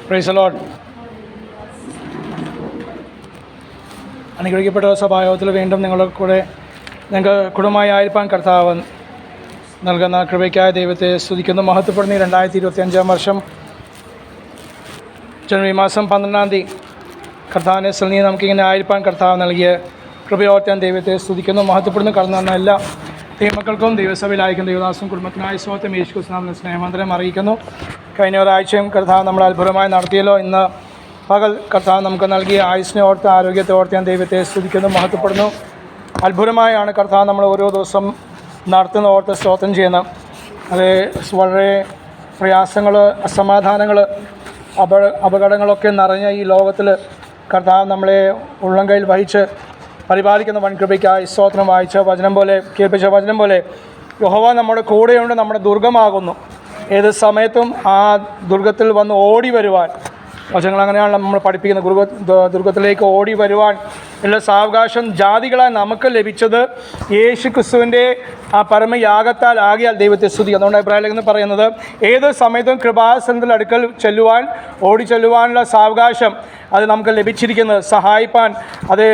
Praise the Lord. അനുഗ്രഹിക്കപ്പെട്ട സഭായോഗത്തിൽ വീണ്ടും നിങ്ങളുടെ കൂടെ ഞങ്ങൾക്ക് കുടുംബമായി ആയിരിക്കാൻ കർത്താവ് നൽകുന്ന കൃപയ്ക്കായ ദൈവത്തെ സ്തുതിക്കുന്നു, മഹത്വപ്പെടുന്ന 2025 വർഷം ജനുവരി മാസം 12-ാം തീയതി കർത്താവിനെ സ്തുതി നമുക്കിങ്ങനെ ആയിരിക്കാൻ കർത്താവ് നൽകിയ കൃപയോർത്താൻ ദൈവത്തെ സ്തുതിക്കുന്നു, മഹത്വപ്പെടുന്നു. കടന്നു വന്ന എല്ലാ ദൈവമക്കൾക്കും ദൈവസഭയിലായിരിക്കും ദൈവദാസും കുടുംബത്തിനായ സ്വത്തം യേശു ക്രിസ്തുവിന്റെ സ്നേഹമന്ത്രം അറിയിക്കുന്നു. കഴിഞ്ഞ ഒരാഴ്ചയും കർത്താവ് നമ്മൾ അത്ഭുതമായി നടത്തിയല്ലോ. ഇന്ന് പകൽ കർത്താവ് നമുക്ക് നൽകിയ ആയുസ്സിനെ ഓർത്ത് ആരോഗ്യത്തെ ഓർത്ത് ഞാൻ ദൈവത്തെ സ്തുതിക്കുന്നു, മഹത്വപ്പെടുന്നു. അത്ഭുതമായാണ് കർത്താവ് നമ്മൾ ഓരോ ദിവസം നടത്തുന്ന ഓർത്ത് സ്തോത്രം ചെയ്യുന്നത്. അത് വളരെ പ്രയാസങ്ങൾ, അസമാധാനങ്ങൾ, അപകടങ്ങളൊക്കെ നിറഞ്ഞ ഈ ലോകത്തിൽ കർത്താവ് നമ്മളെ ഉള്ളം കയ്യിൽ വഹിച്ച് പരിപാലിക്കുന്ന വൻകൃപയ്ക്കായി സ്തോത്രം. വായിച്ച വചനം പോലെ, കേൾപ്പിച്ച വചനം പോലെ യഹോവ നമ്മുടെ കൂടെയുണ്ട്, നമ്മുടെ ദുർഗമാകുന്നു. ഏത് സമയത്തും ആ ദുർഗത്തിൽ വന്ന് ഓടി വരുവാൻ, വചനങ്ങൾ അങ്ങനെയാണ് നമ്മൾ പഠിപ്പിക്കുന്നത്. ദുർഗത്തിലേക്ക് ഓടി വരുവാൻ ഉള്ള സാവകാശം ജാതികളായി നമുക്ക് ലഭിച്ചത് യേശു ക്രിസ്തുവിൻ്റെ ആ പരമയാഗത്താൽ ആകിയാൽ ദൈവത്തെ സ്തുതി. അതുകൊണ്ട് അഭിപ്രായത്തിലെന്ന് പറയുന്നത് ഏത് സമയത്തും കൃപാസനത്തിൽ അടുക്കൽ ചെല്ലുവാൻ, ഓടി ചെല്ലുവാനുള്ള സാവകാശം അത് നമുക്ക് ലഭിച്ചിരിക്കുന്നത്, സഹായിപ്പാൻ, അത്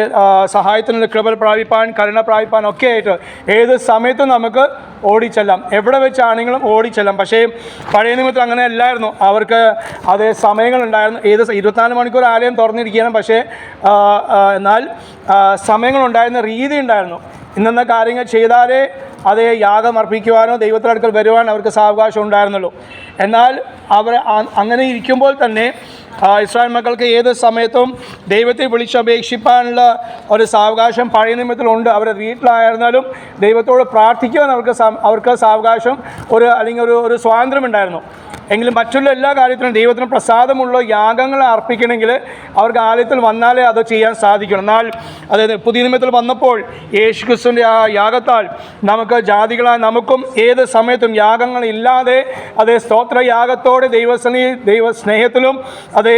സഹായത്തിനുള്ള കൃപ പ്രാപിപ്പാൻ, കരുണ പ്രാപിപ്പാൻ ഒക്കെ ആയിട്ട് ഏത് സമയത്തും നമുക്ക് ഓടിച്ചെല്ലാം, എവിടെ വെച്ചാണെങ്കിലും ഓടിച്ചെല്ലാം. പക്ഷേ പഴയ നിമിത്തം അങ്ങനെ അല്ലായിരുന്നു. അവർക്ക് അതേ സമയങ്ങളുണ്ടായിരുന്നു. 24 മണിക്കൂർ ആലയം തുറന്നിരിക്കുകയാണ്. പക്ഷേ എന്നാൽ സമയങ്ങളുണ്ടായിരുന്ന രീതി ഉണ്ടായിരുന്നു. ഇന്നെന്ന കാര്യങ്ങൾ ചെയ്താലേ അതേ യാഗം അർപ്പിക്കുവാനോ ദൈവത്തിനടുക്കൽ വരുവാൻ അവർക്ക് സാവകാശം ഉണ്ടായിരുന്നുള്ളൂ. എന്നാൽ അവർ അങ്ങനെ ഇരിക്കുമ്പോൾ തന്നെ ഇസ്രായേൽ മക്കൾക്ക് ഏത് സമയത്തും ദൈവത്തെ വിളിച്ചപേക്ഷിപ്പാനുള്ള ഒരു സാവകാശം പഴയ നിമിത്തത്തിലുണ്ട്. അവർ വീട്ടിലായിരുന്നാലും ദൈവത്തോട് പ്രാർത്ഥിക്കുവാൻ അവർക്ക് സാവകാശം അല്ലെങ്കിൽ ഒരു സ്വാതന്ത്ര്യം ഉണ്ടായിരുന്നു. എങ്കിലും മറ്റുള്ള എല്ലാ കാര്യത്തിനും ദൈവത്തിന് പ്രസാദമുള്ള യാഗങ്ങൾ അർപ്പിക്കണമെങ്കിൽ അവർക്ക് ആലയത്തിൽ വന്നാലേ അത് ചെയ്യാൻ സാധിക്കണം. എന്നാൽ അതായത് പുതിയ നിമിത്തത്തിൽ വന്നപ്പോൾ യേശു ക്രിസ്തുവിൻ്റെ ആ യാഗത്താൽ നമുക്ക് ജാതികളായ നമുക്കും ഏത് സമയത്തും യാഗങ്ങളില്ലാതെ അതേ സ്തോത്രയാഗത്തോടെ ദൈവസ്നേഹത്തിലും അതേ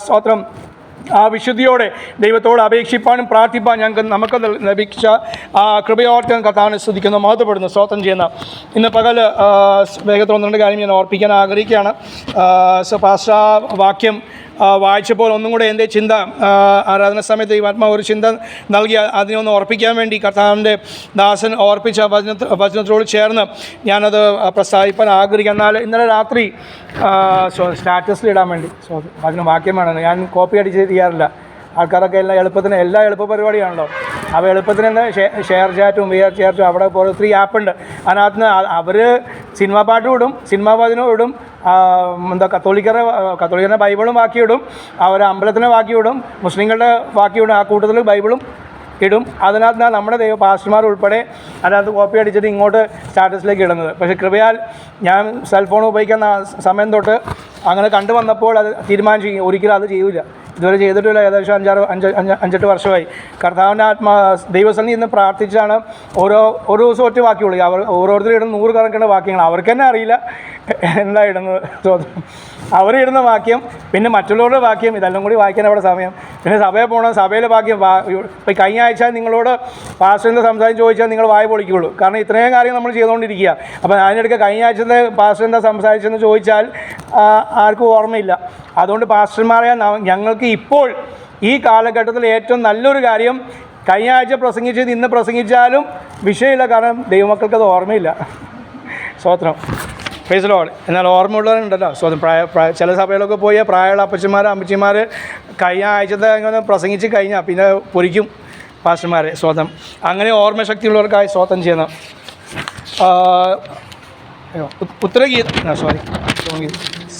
സ്തോത്രം ആ വിശുദ്ധിയോടെ ദൈവത്തോട് അപേക്ഷിപ്പാനും പ്രാർത്ഥിപ്പാൻ നമുക്ക് ലഭിച്ച ആ കൃപയോർത്ത് കർത്താവിനെ സ്തുതിക്കുന്നു, മഹത്വപ്പെടുന്നു, സ്തോത്രം ചെയ്യുന്ന ഇന്ന് പകൽ വേഗത്തിൽ 1-2 കാര്യം ഞാൻ ഓർപ്പിക്കാൻ ആഗ്രഹിക്കുകയാണ്. പാസ്റ്റർ വാക്യം വായിച്ചപ്പോൾ ഒന്നും കൂടെ എൻ്റെ ചിന്ത ആരാധന സമയത്ത് ഈ ആത്മാവ് ഒരു ചിന്ത നൽകി അതിനെ ഒന്ന് ഓർപ്പിക്കാൻ വേണ്ടി കർത്താവിൻ്റെ ദാസൻ ഓർപ്പിച്ച വചനത്തോട് ചേർന്ന് ഞാനത് പ്രസ്താവിപ്പാൻ ആഗ്രഹിക്കാം. എന്നാൽ ഇന്നലെ രാത്രി സ്റ്റാറ്റസിൽ ഇടാൻ വേണ്ടി വാക്യം വേണം. ഞാൻ കോപ്പി അടിച്ച് ചെയ്യാറില്ല. ആൾക്കാരൊക്കെ എല്ലാ എളുപ്പ പരിപാടിയാണല്ലോ. അപ്പോൾ എളുപ്പത്തിന് തന്നെ ഷെയർ ചാറ്റും വിയർ ചാറ്റും അവിടെ പോലെ 3 ആപ്പുണ്ട്. അതിനകത്ത് നിന്ന് അവർ സിനിമാ പാട്ടും ഇടും, സിനിമാ വചനവും ഇടും, കത്തോലിക്കരുടെ ബൈബിളും ബാക്കിയിടും, അവർ അമ്പലത്തിനെ ബാക്കിയിടും, മുസ്ലിങ്ങളുടെ ബാക്കിയിടും, ആ കൂട്ടത്തിൽ ബൈബിളും ഇടും. അതിനകത്ത് നമ്മുടെ പാസ്റ്റർമാർ ഉൾപ്പെടെ അതിനകത്ത് കോപ്പി അടിച്ചിട്ട് ഇങ്ങോട്ട് സ്റ്റാറ്റസിലേക്ക് ഇടുന്നത്. പക്ഷേ കൃപയാൽ ഞാൻ സെൽഫോൺ ഉപയോഗിക്കുന്ന സമയം തൊട്ട് അങ്ങനെ കണ്ടു വന്നപ്പോൾ അത് തീരുമാനിച്ചു ഒരിക്കലും അത് ചെയ്യില്ല. ഇതുവരെ ചെയ്തിട്ടില്ല. ഏകദേശം 5-8 വർഷമായി. കർത്താവിൻ്റെ ദൈവസന്നിധി ഇന്ന് പ്രാർത്ഥിച്ചാണ് ഓരോ ദിവസം ഒറ്റ വാക്യമുള്ളൂ. ഓരോരുത്തരും ഇടുന്ന 100 കണക്കിന് വാക്യങ്ങൾ അവർക്ക് തന്നെ അറിയില്ല എന്താ ഇടുന്നത്. അവരിടുന്ന വാക്യം, പിന്നെ മറ്റുള്ളവരുടെ വാക്യം, ഇതെല്ലാം കൂടി വായിക്കാൻ അവിടെ സമയം. പിന്നെ സഭയിൽ പോകണം, സഭയിലെ വാക്യം. ഇപ്പോൾ കഴിഞ്ഞ ആഴ്ച നിങ്ങളോട് പാസ്റ്ററിൻ്റെ സംസാരിച്ച് ചോദിച്ചാൽ നിങ്ങൾ വായ പൊളിക്കുകയുള്ളൂ. കാരണം ഇത്രയും കാര്യം നമ്മൾ ചെയ്തുകൊണ്ടിരിക്കുക. അപ്പോൾ അതിനിടയ്ക്ക് കഴിഞ്ഞ ആഴ്ചത്തെ പാസ്റ്ററിൻ്റെ സംസാരിച്ചെന്ന് ചോദിച്ചാൽ ആർക്കും ഓർമ്മയില്ല. അതുകൊണ്ട് പാസ്റ്റർമാരെ ഞങ്ങൾക്ക് ഇപ്പോൾ ഈ കാലഘട്ടത്തിൽ ഏറ്റവും നല്ലൊരു കാര്യം കഴിഞ്ഞ ആഴ്ച പ്രസംഗിച്ചത് ഇന്ന് പ്രസംഗിച്ചാലും വിഷയമില്ല. കാരണം ദൈവമക്കൾക്കത് ഓർമ്മയില്ല. സ്തോത്രം, പ്രൈസ് ദി ലോർഡ്. എന്നാൽ ഓർമ്മയുള്ളവരുണ്ടല്ലോ. സ്വന്തം ചില സഭയിലൊക്കെ പോയ പ്രായമുള്ള അപ്പച്ചന്മാർ അമ്മച്ചിമാർ കഴിഞ്ഞ ആഴ്ചത്തെ അങ്ങനെ പ്രസംഗിച്ച് കഴിഞ്ഞാൽ പിന്നെ പൊരിക്കും പാസ്റ്റർമാരെ. സ്വന്തം അങ്ങനെ ഓർമ്മശക്തിയുള്ളവർക്കായി സ്വതം ചെയ്യുന്ന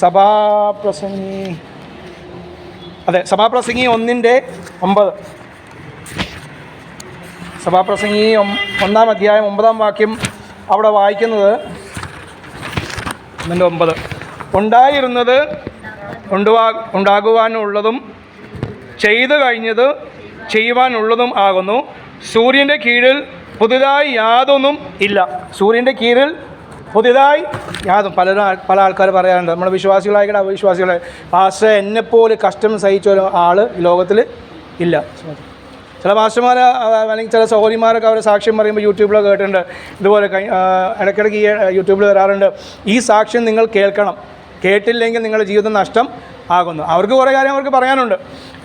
സഭാപ്രസംഗി 1:9. സഭാപ്രസംഗി 1-ാം അധ്യായം 9-ാം വാക്യം അവിടെ വായിക്കുന്നത് 9. ഉണ്ടായിരുന്നത് ഉണ്ടാകുവാനുള്ളതും ചെയ്തു കഴിഞ്ഞത് ചെയ്യുവാനുള്ളതും ആകുന്നു. സൂര്യൻ്റെ കീഴിൽ പുതുതായി യാതൊന്നും ഇല്ല. സൂര്യൻ്റെ കീഴിൽ പുതിയതായി പല ആൾക്കാർ പറയാറുണ്ട്. നമ്മുടെ വിശ്വാസികളായിക്കട്ടെ അവിശ്വാസികളെ, പാസ്റ്റർ എന്നെപ്പോലെ കഷ്ടം സഹിച്ച ആൾ ഈ ലോകത്തിൽ ഇല്ല. ചില മാസ്റ്റർമാർ അല്ലെങ്കിൽ ചില സഹോദരിമാരൊക്കെ അവർ സാക്ഷ്യം പറയുമ്പോൾ യൂട്യൂബിലൊക്കെ കേട്ടിട്ടുണ്ട്. ഇതുപോലെ ഇടയ്ക്കിടയ്ക്ക് ഈ യൂട്യൂബിൽ വരാറുണ്ട്, ഈ സാക്ഷ്യം നിങ്ങൾ കേൾക്കണം, കേട്ടില്ലെങ്കിൽ നിങ്ങളുടെ ജീവിതം നഷ്ടം ആകുന്നു. അവർക്ക് കുറേ കാര്യം അവർക്ക് പറയാനുണ്ട്,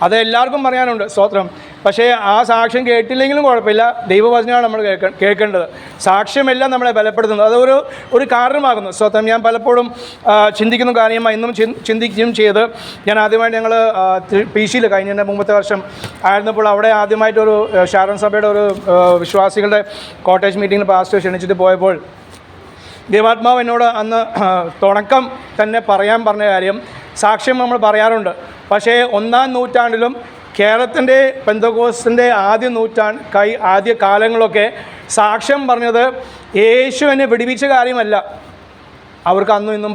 അത് എല്ലാവർക്കും പറയാനുണ്ട്, സ്തോത്രം. പക്ഷേ ആ സാക്ഷ്യം കേട്ടില്ലെങ്കിലും കുഴപ്പമില്ല, ദൈവവചനമാണ് നമ്മൾ കേൾക്കേണ്ടത്. സാക്ഷ്യമെല്ലാം നമ്മളെ ബലപ്പെടുത്തുന്നത്, അതൊരു കാരണമാകുന്നു, സ്തോത്രം. ഞാൻ പലപ്പോഴും ചിന്തിക്കുന്ന കാര്യമായി ഇന്നും ചിന്തിക്കുകയും ചെയ്ത്, ഞാൻ ആദ്യമായിട്ട് ഞങ്ങൾ പി.സിയിൽ കഴിഞ്ഞ മുമ്പത്തെ വർഷം ആയിരുന്നപ്പോൾ അവിടെ ആദ്യമായിട്ടൊരു ഷാരോൺ സഭയുടെ ഒരു വിശ്വാസികളുടെ കോട്ടേജ് മീറ്റിങ്ങിൽ പാസ്റ്റർ ക്ഷണിച്ചിട്ട് പോയപ്പോൾ ദൈവാത്മാവ് എന്നോട് അന്ന് തുടക്കം തന്നെ പറയാൻ പറഞ്ഞ കാര്യം, സാക്ഷ്യം നമ്മൾ പറയാറുണ്ട്, പക്ഷേ 1-ാം നൂറ്റാണ്ടിലും കേരളത്തിൻ്റെ പെന്തക്കോസ്തിൻ്റെ ആദ്യ കാലങ്ങളൊക്കെ സാക്ഷ്യം പറഞ്ഞത് യേശുവിനെ വിടുവിച്ച കാര്യമല്ല. അവർക്ക് അന്നും ഇന്നും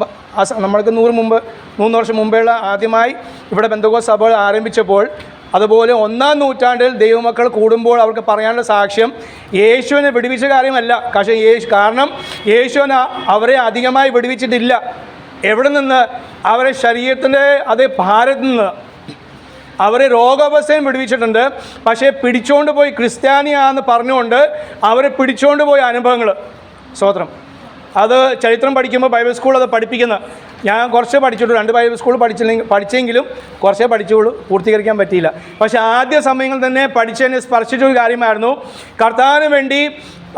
നമ്മൾക്ക് 3 വർഷം മുമ്പേയുള്ള ആദ്യമായി ഇവിടെ പെന്തക്കോസ്ത് സഭകൾ ആരംഭിച്ചപ്പോൾ, അതുപോലെ 1-ാം നൂറ്റാണ്ടിൽ ദൈവമക്കൾ കൂടുമ്പോൾ അവർക്ക് പറയാനുള്ള സാക്ഷ്യം യേശുവിനെ വിടുവിച്ച കാര്യമല്ല. കാരണം യേശുവിനെ അവരെ അധികമായി വിടുവിച്ചിട്ടില്ല. എവിടെ നിന്ന്? അവരെ ശരീരത്തിൻ്റെ അതേ ഭാരത്തിൽ നിന്ന് അവരെ രോഗാവസ്ഥയും വിടുവിച്ചിട്ടുണ്ട്. പക്ഷേ പിടിച്ചുകൊണ്ട് പോയി ക്രിസ്ത്യാനിയാണെന്ന് പറഞ്ഞുകൊണ്ട് അവരെ പിടിച്ചുകൊണ്ട് പോയ അനുഭവങ്ങൾ, അത് ചരിത്രം പഠിക്കുമ്പോൾ ബൈബിൾ സ്കൂൾ അത് പഠിപ്പിക്കുന്ന, ഞാൻ കുറച്ചേ പഠിച്ചിട്ടുള്ളൂ, 2 ബൈബിൾ സ്കൂൾ പഠിച്ചെങ്കിലും കുറച്ചേ പഠിച്ചുള്ളൂ, പൂർത്തീകരിക്കാൻ പറ്റിയില്ല. പക്ഷേ ആദ്യ സമയങ്ങളിൽ തന്നെ പഠിച്ചതിനെ സ്പർശിച്ചൊരു കാര്യമായിരുന്നു, കർത്താവിന് വേണ്ടി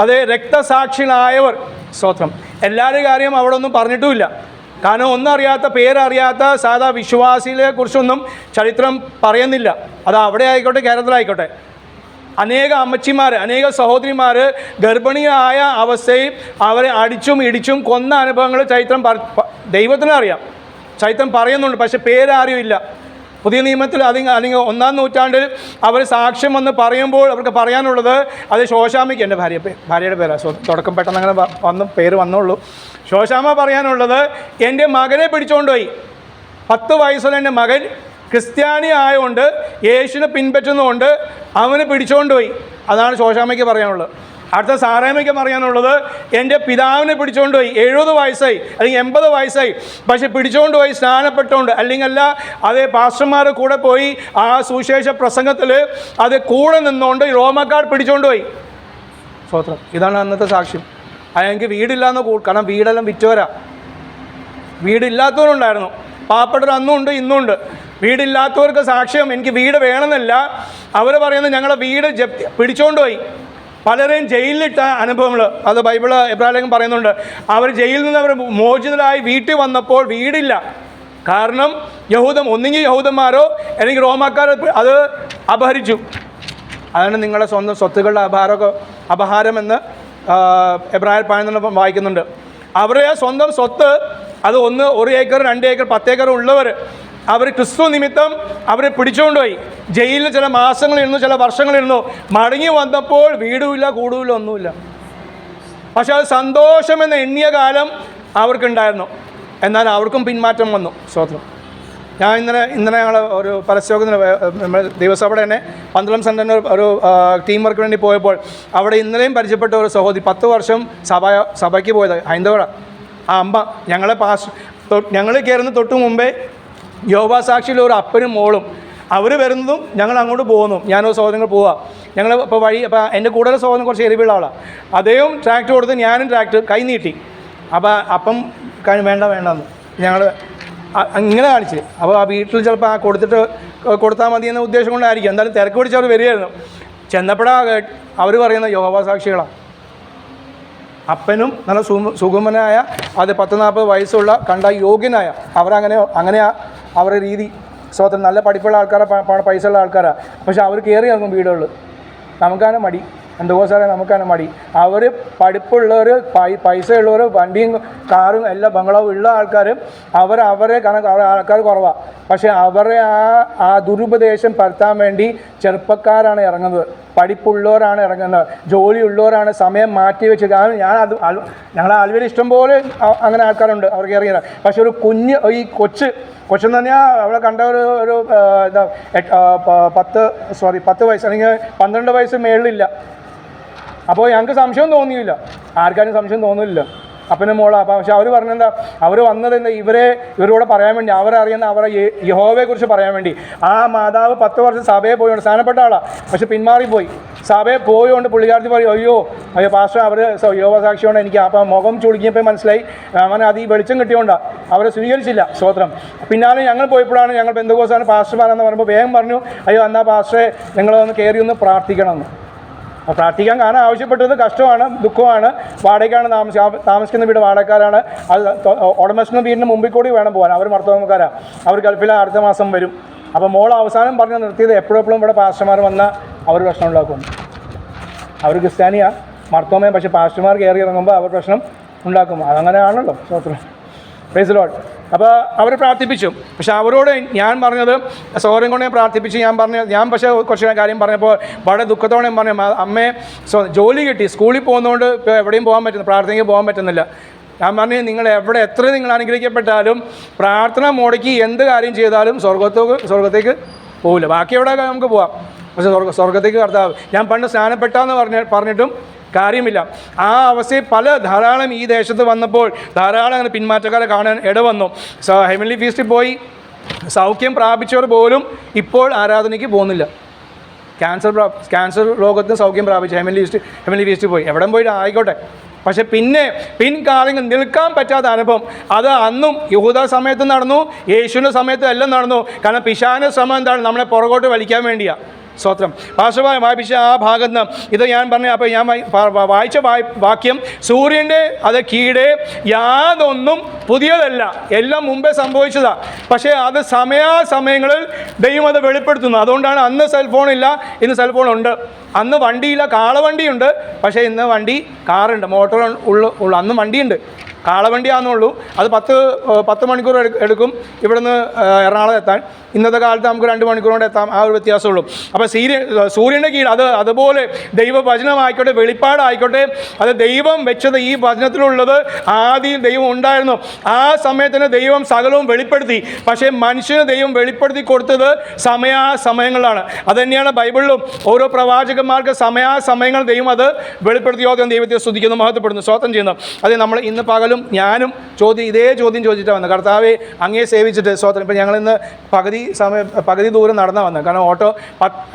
അത് രക്തസാക്ഷികളായവർ, എല്ലാവരുടെ കാര്യം അവിടെ ഒന്നും പറഞ്ഞിട്ടുമില്ല. കാരണം ഒന്നും അറിയാത്ത, പേരറിയാത്ത സാധാ വിശ്വാസികളെ കുറിച്ചൊന്നും ചരിത്രം പറയുന്നില്ല. അത് അവിടെ ആയിക്കോട്ടെ, കേരളത്തിലായിക്കോട്ടെ. അനേക അമ്മച്ചിമാർ, അനേക സഹോദരിമാർ ഗർഭിണിയായ അവസ്ഥയിൽ അവരെ അടിച്ചും ഇടിച്ചും കൊന്ന അനുഭവങ്ങൾ ചരിത്രം ദൈവത്തിനറിയാം, ചരിത്രം പറയുന്നുണ്ട്. പക്ഷേ പേരാരുമില്ല. പുതിയ നിയമത്തിൽ അല്ലെങ്കിൽ 1-ാം നൂറ്റാണ്ടിൽ അവർ സാക്ഷ്യം വന്ന് പറയുമ്പോൾ അവർക്ക് പറയാനുള്ളത്, അത് ശോശാമയ്ക്ക്, എൻ്റെ ഭാര്യയുടെ പേരാണ്, തുടക്കം പെട്ടെന്ന് അങ്ങനെ പേര് വന്നുള്ളൂ. ശോശാമ പറയാനുള്ളത്, എൻ്റെ മകനെ പിടിച്ചുകൊണ്ടുപോയി, 10 വയസ്സുള്ള എൻ്റെ മകൻ ക്രിസ്ത്യാനി ആയതുകൊണ്ട്, യേശുവിനെ പിൻപറ്റുന്നതുകൊണ്ട് അവന് പിടിച്ചുകൊണ്ടുപോയി. അതാണ് ശോശാമയ്ക്ക് പറയാനുള്ളത്. അടുത്ത സാറാമ്മയ്ക്ക് പറയാനുള്ളത്, എൻ്റെ പിതാവിനെ പിടിച്ചുകൊണ്ടുപോയി, 70 വയസ്സായി അല്ലെങ്കിൽ 80 വയസ്സായി, പക്ഷെ പിടിച്ചുകൊണ്ടുപോയി സ്നാനപ്പെട്ടുകൊണ്ട്, അല്ലെങ്കിൽ അതേ പാസ്റ്റർമാർ കൂടെ പോയി ആ സുവിശേഷ പ്രസംഗത്തിൽ അത് കൂടെ നിന്നുകൊണ്ട് റോമക്കാർ പിടിച്ചുകൊണ്ടുപോയി. ഇതാണ് അന്നത്തെ സാക്ഷ്യം. അതെനിക്ക് വീടില്ലാന്ന്, കാരണം വീടെല്ലാം വിറ്റോരാ, വീടില്ലാത്തവരുണ്ടായിരുന്നു, പാവപ്പെട്ടവർ അന്നും ഉണ്ട് ഇന്നും ഉണ്ട്. വീടില്ലാത്തവർക്ക് സാക്ഷ്യം, എനിക്ക് വീട് വേണമെന്നല്ല, അവർ പറയുന്നത് ഞങ്ങളെ വീട് പിടിച്ചുകൊണ്ടുപോയി. പലരെയും ജയിലിലിട്ട അനുഭവങ്ങൾ, അത് ബൈബിള് എബ്രാഹിം പറയുന്നുണ്ട്. അവർ ജയിലിൽ നിന്ന് അവർ മോചിതരായി വീട്ടിൽ വന്നപ്പോൾ വീടില്ല. കാരണം ഒന്നുകിൽ യഹൂദന്മാരോ അല്ലെങ്കിൽ റോമാക്കാരോ അത് അപഹരിച്ചു. അതാണ് നിങ്ങളുടെ സ്വന്തം സ്വത്തുക്കളുടെ അപഹാരമെന്ന് എബ്രാഹിം 11 വായിക്കുന്നുണ്ട്. അവരുടെ സ്വന്തം സ്വത്ത് അത് 1 ഏക്കർ 2 ഏക്കർ 10 ഏക്കർ ഉള്ളവർ, അവർ ക്രിസ്തു നിമിത്തം അവരെ പിടിച്ചുകൊണ്ടുപോയി. ജയിലിൽ ചില മാസങ്ങളിരുന്നു, ചില വർഷങ്ങളിരുന്നു. മടങ്ങി വന്നപ്പോൾ വീടുമില്ല, കൂടുമില്ല, ഒന്നുമില്ല. പക്ഷെ അത് സന്തോഷമെന്ന് എണ്ണിയ കാലം അവർക്കുണ്ടായിരുന്നു. എന്നാൽ അവർക്കും പിന്മാറ്റം വന്നു. സ്തോത്രം. ഞാൻ ഇന്നലെ ഞങ്ങൾ ഒരു പരസ്യത്തിന് നമ്മൾ ദൈവസഭയുടെ തന്നെ 12 സെൻറ്ററിന് ഒരു ടീം വർക്കിന് വേണ്ടി പോയപ്പോൾ അവിടെ ഇന്നലെയും പരിചയപ്പെട്ട ഒരു സഹോദരി, 10 വർഷം സഭയ്ക്ക് പോയത്, ഹൈന്ദവ. ആ അമ്മ ഞങ്ങൾ കയറുന്ന തൊട്ട് മുമ്പേ യോവാസാക്ഷിയിലെ ഒരു അപ്പനും മോളും അവർ വരുന്നതും ഞങ്ങൾ അങ്ങോട്ട് പോകുന്നു. ഞാനോ സഹോദരങ്ങൾ പോവുക. ഞങ്ങൾ ഇപ്പോൾ അപ്പോൾ എൻ്റെ കൂടുതൽ സഹോദരൻ കുറച്ച് എരിവുള്ള ആളാണ്. അദ്ദേഹം ട്രാക്ട് കൊടുത്ത് ഞാനും ട്രാക്ട് കൈ നീട്ടി. അപ്പോൾ അപ്പം വേണ്ടെന്ന് ഞങ്ങൾ ഇങ്ങനെ കാണിച്ച്. അപ്പോൾ ആ വീട്ടിൽ ചിലപ്പോൾ കൊടുത്താൽ മതി എന്ന ഉദ്ദേശം കൊണ്ടായിരിക്കും. എന്തായാലും തിരക്ക് പിടിച്ച് അവർ വരികയായിരുന്നു. ചെന്നപ്പോഴാണ് അവർ പറയുന്ന യോവാസാക്ഷികളാണ്. അപ്പനും നല്ല സുഗമനായ അത് 10-40 വയസ്സുള്ള കണ്ട യോഗ്യനായ അങ്ങനെ അവരുടെ രീതി. സ്വതന്ത്രം നല്ല പഠിപ്പുള്ള ആൾക്കാരാണ്, പൈസ ഉള്ള ആൾക്കാരാണ്. പക്ഷെ അവർ കയറി ഇറങ്ങും വീടുകളിൽ. നമുക്കാണ് മടി, എന്തുകൊണ്ടാണ് നമുക്കാണ് മടി. അവർ പഠിപ്പുള്ളവർ, പൈസ ഉള്ളവർ, വണ്ടിയും കാറും എല്ലാ ബംഗ്ലാവും ഉള്ള ആൾക്കാർ അവരെ കാരണം ആൾക്കാർ കുറവാണ്. പക്ഷേ അവരെ ആ ദുരുപദേശം പരത്താൻ വേണ്ടി ചെറുപ്പക്കാരാണ് ഇറങ്ങുന്നത്, പഠിപ്പുള്ളവരാണ് ഇറങ്ങുന്നത്, ജോലിയുള്ളവരാണ് സമയം മാറ്റി വെച്ച്. കാരണം ഞങ്ങളെ ആലുവയിൽ ഇഷ്ടംപോലെ അങ്ങനെ ആൾക്കാരുണ്ട്, അവർക്ക് ഇറങ്ങിയത്. പക്ഷെ ഒരു ഈ കൊച്ചെന്ന് പറഞ്ഞാൽ അവളെ കണ്ട ഒരു 10 വയസ്സ് അല്ലെങ്കിൽ 12 വയസ്സ് മേളിലില്ല. അപ്പോൾ ഞങ്ങൾക്ക് സംശയം തോന്നിയില്ല, ആർക്കാരും സംശയം തോന്നില്ല. അപ്പനും മോളോ. അപ്പോൾ പക്ഷെ അവർ പറഞ്ഞെന്താ, അവർ വന്നത് എന്താ, ഇവരോട് പറയാൻ വേണ്ടി, അവരറിയുന്ന അവരെ യഹോവയെക്കുറിച്ച് പറയാൻ വേണ്ടി. ആ മാതാവ് 10 വർഷം സഭയെ പോയോണ്ട്, സ്ഥാനപ്പെട്ട ആളാണ്, പക്ഷെ പിന്മാറിപ്പോയി. സഭയെ പോയോണ്ട് പുള്ളിക്കാരത്തി പറയും, അയ്യോ പാസ്റ്റർ അവർ യഹോവ സാക്ഷിയോണ്ട് എനിക്ക്. അപ്പം മുഖം ചുളുക്കിയപ്പോൾ മനസ്സിലായി അങ്ങനെ അത് ഈ വെളിച്ചം കിട്ടിയോണ്ടാണ് അവരെ സ്വീകരിച്ചില്ല. സ്തോത്രം. പിന്നാലെ ഞങ്ങൾ പോയപ്പോഴാണ് ഞങ്ങൾ പെന്തക്കോസ്താണ് പാസ്റ്റർമാരെന്ന് പറയുമ്പോൾ വേഗം പറഞ്ഞു, അയ്യോ എന്നാ പാസ്റ്ററെ നിങ്ങളൊന്ന് കയറി ഒന്ന് പ്രാർത്ഥിക്കണമെന്ന്. അപ്പോൾ പ്രാർത്ഥിക്കാൻ കാരണം ആവശ്യപ്പെട്ടത് കഷ്ടമാണ്, ദുഃഖമാണ്, വാടകയ്ക്കാണ് താമസിക്കുന്ന വീട് വാടകക്കാരാണ്. അത് ഉടമസ്ഥന വീടിന് മുമ്പിൽ കൂടി വേണം പോകാൻ. അവർ മർത്തോമക്കാരാണ്, അവർ ഗൾഫിൽ അടുത്ത മാസം വരും. അപ്പോൾ മോൾ അവസാനം പറഞ്ഞ് നിർത്തിയത്, എപ്പോഴും ഇവിടെ പാസ്റ്റർമാർ വന്നാൽ അവർ പ്രശ്നം ഉണ്ടാക്കും. അവർ ക്രിസ്ത്യാനിയാണ്, മർത്തോമയും, പക്ഷേ പാസ്റ്റർമാർ കയറി ഇറങ്ങുമ്പോൾ അവർ പ്രശ്നം ഉണ്ടാക്കും. അതങ്ങനെയാണല്ലോ. സ്തോത്രം. Praise the Lord. അപ്പോൾ അവർ പ്രാർത്ഥിപ്പിച്ചു. പക്ഷെ അവരോട് ഞാൻ പറഞ്ഞത്, സഹോദരൻ കൊണ്ട് പ്രാർത്ഥിപ്പിച്ച് ഞാൻ പക്ഷേ കുറച്ച് കാര്യം പറഞ്ഞപ്പോൾ വളരെ ദുഃഖത്തോടെ പറഞ്ഞു, അമ്മയെ ജോലി കിട്ടി, സ്കൂളിൽ പോകുന്നതുകൊണ്ട് ഇപ്പോൾ എവിടെയും പോകാൻ പറ്റുന്നു, പ്രാർത്ഥനയ്ക്ക് പോകാൻ പറ്റുന്നില്ല. ഞാൻ പറഞ്ഞു, നിങ്ങൾ എത്ര നിങ്ങൾ അനുഗ്രഹിക്കപ്പെട്ടാലും പ്രാർത്ഥന മുടക്കി എന്ത് കാര്യം ചെയ്താലും സ്വർഗത്തേക്ക് പോകില്ല. ബാക്കി എവിടെ നമുക്ക് പോവാം, പക്ഷേ സ്വർഗത്തേക്ക് കർത്താവ്. ഞാൻ പണ്ട് സ്നാനപ്പെട്ടാന്ന് പറഞ്ഞിട്ടും കാര്യമില്ല. ആ അവസ്ഥയിൽ ധാരാളം ഈ ദേശത്ത് വന്നപ്പോൾ ധാരാളം അങ്ങനെ പിന്മാറ്റക്കാരെ കാണാൻ ഇടവന്നു. ഹെവൻലി ഫീസ്റ്റിൽ പോയി സൗഖ്യം പ്രാപിച്ചവർ പോലും ഇപ്പോൾ ആരാധനയ്ക്ക് പോകുന്നില്ല. ക്യാൻസർ രോഗത്തിന് സൗഖ്യം പ്രാപിച്ചു ഹെവൻലി ഫീസ്റ്റിൽ പോയി, എവിടെ പോയിട്ട് ആയിക്കോട്ടെ. പക്ഷെ പിൻകാലങ്ങൾ നിൽക്കാൻ പറ്റാത്ത അനുഭവം അത് അന്നും യഹൂദ സമയത്ത് നടന്നു, യേശുവിൻ്റെ സമയത്തും എല്ലാം നടന്നു. കാരണം പിശാചിൻ്റെ ശ്രമം എന്താണ്, നമ്മളെ പുറകോട്ട് വലിക്കാൻ വേണ്ടിയാണ്. സ്തോത്രം. പാർശ്വമായി വായിപ്പിച്ച ആ ഭാഗത്ത് നിന്ന് ഇത് ഞാൻ പറഞ്ഞു. അപ്പോൾ ഞാൻ വായിച്ച വാക്യം, സൂര്യൻ്റെ അത് കീഴെ യാതൊന്നും പുതിയതല്ല, എല്ലാം മുമ്പേ സംഭവിച്ചതാണ്. പക്ഷേ അത് സമയാസമയങ്ങളിൽ ദൈവം അത് വെളിപ്പെടുത്തുന്നു. അതുകൊണ്ടാണ് അന്ന് സെൽഫോണില്ല, ഇന്ന് സെൽഫോൺ ഉണ്ട്. അന്ന് വണ്ടിയില്ല, കാളവണ്ടിയുണ്ട്, പക്ഷേ ഇന്ന് കാറുണ്ട്, മോട്ടോർ ഉള്ളു. അന്ന് വണ്ടിയുണ്ട്, കാളവണ്ടിയാണെന്നുള്ളൂ. അത് 10 മണിക്കൂർ എടുക്കും ഇവിടുന്ന് എറണാകുളം എത്താൻ. ഇന്നത്തെ കാലത്ത് നമുക്ക് 2 മണിക്കൂർ കൊണ്ട് എത്താം. ആ ഒരു വ്യത്യാസമുള്ളൂ. അപ്പോൾ സൂര്യൻ്റെ കീഴിൽ അതുപോലെ ദൈവവചനമായിക്കോട്ടെ, വെളിപ്പാടായിക്കോട്ടെ, അത് ദൈവം വെച്ചത് ഈ വചനത്തിലുള്ളത് ആദ്യം ദൈവം ഉണ്ടായിരുന്നു. ആ സമയത്തിന് ദൈവം സകലവും വെളിപ്പെടുത്തി. പക്ഷേ മനുഷ്യന് ദൈവം വെളിപ്പെടുത്തി കൊടുത്തത് സമയങ്ങളിലാണ്. അതുതന്നെയാണ് ബൈബിളിലും ഓരോ പ്രവാചകന്മാർക്ക് സമയങ്ങൾ ദൈവം അത് വെളിപ്പെടുത്തിയോ ദൈവത്തെ സ്തുതിക്കുന്നു, മഹത്വപ്പെടുന്നു, സ്തോത്രം ചെയ്യുന്നു. അത് നമ്മൾ ഇന്ന് പകലും ഞാനും ഇതേ ചോദ്യം ചോദിച്ചിട്ടാണ് വന്നത്. കർത്താവെ അങ്ങേ സേവിച്ചിട്ട് സ്തോത്രം. ഇപ്പം ഞങ്ങളിന്ന് പകുതി ദൂരം നടന്നാണ് വന്നത്. കാരണം ഓട്ടോ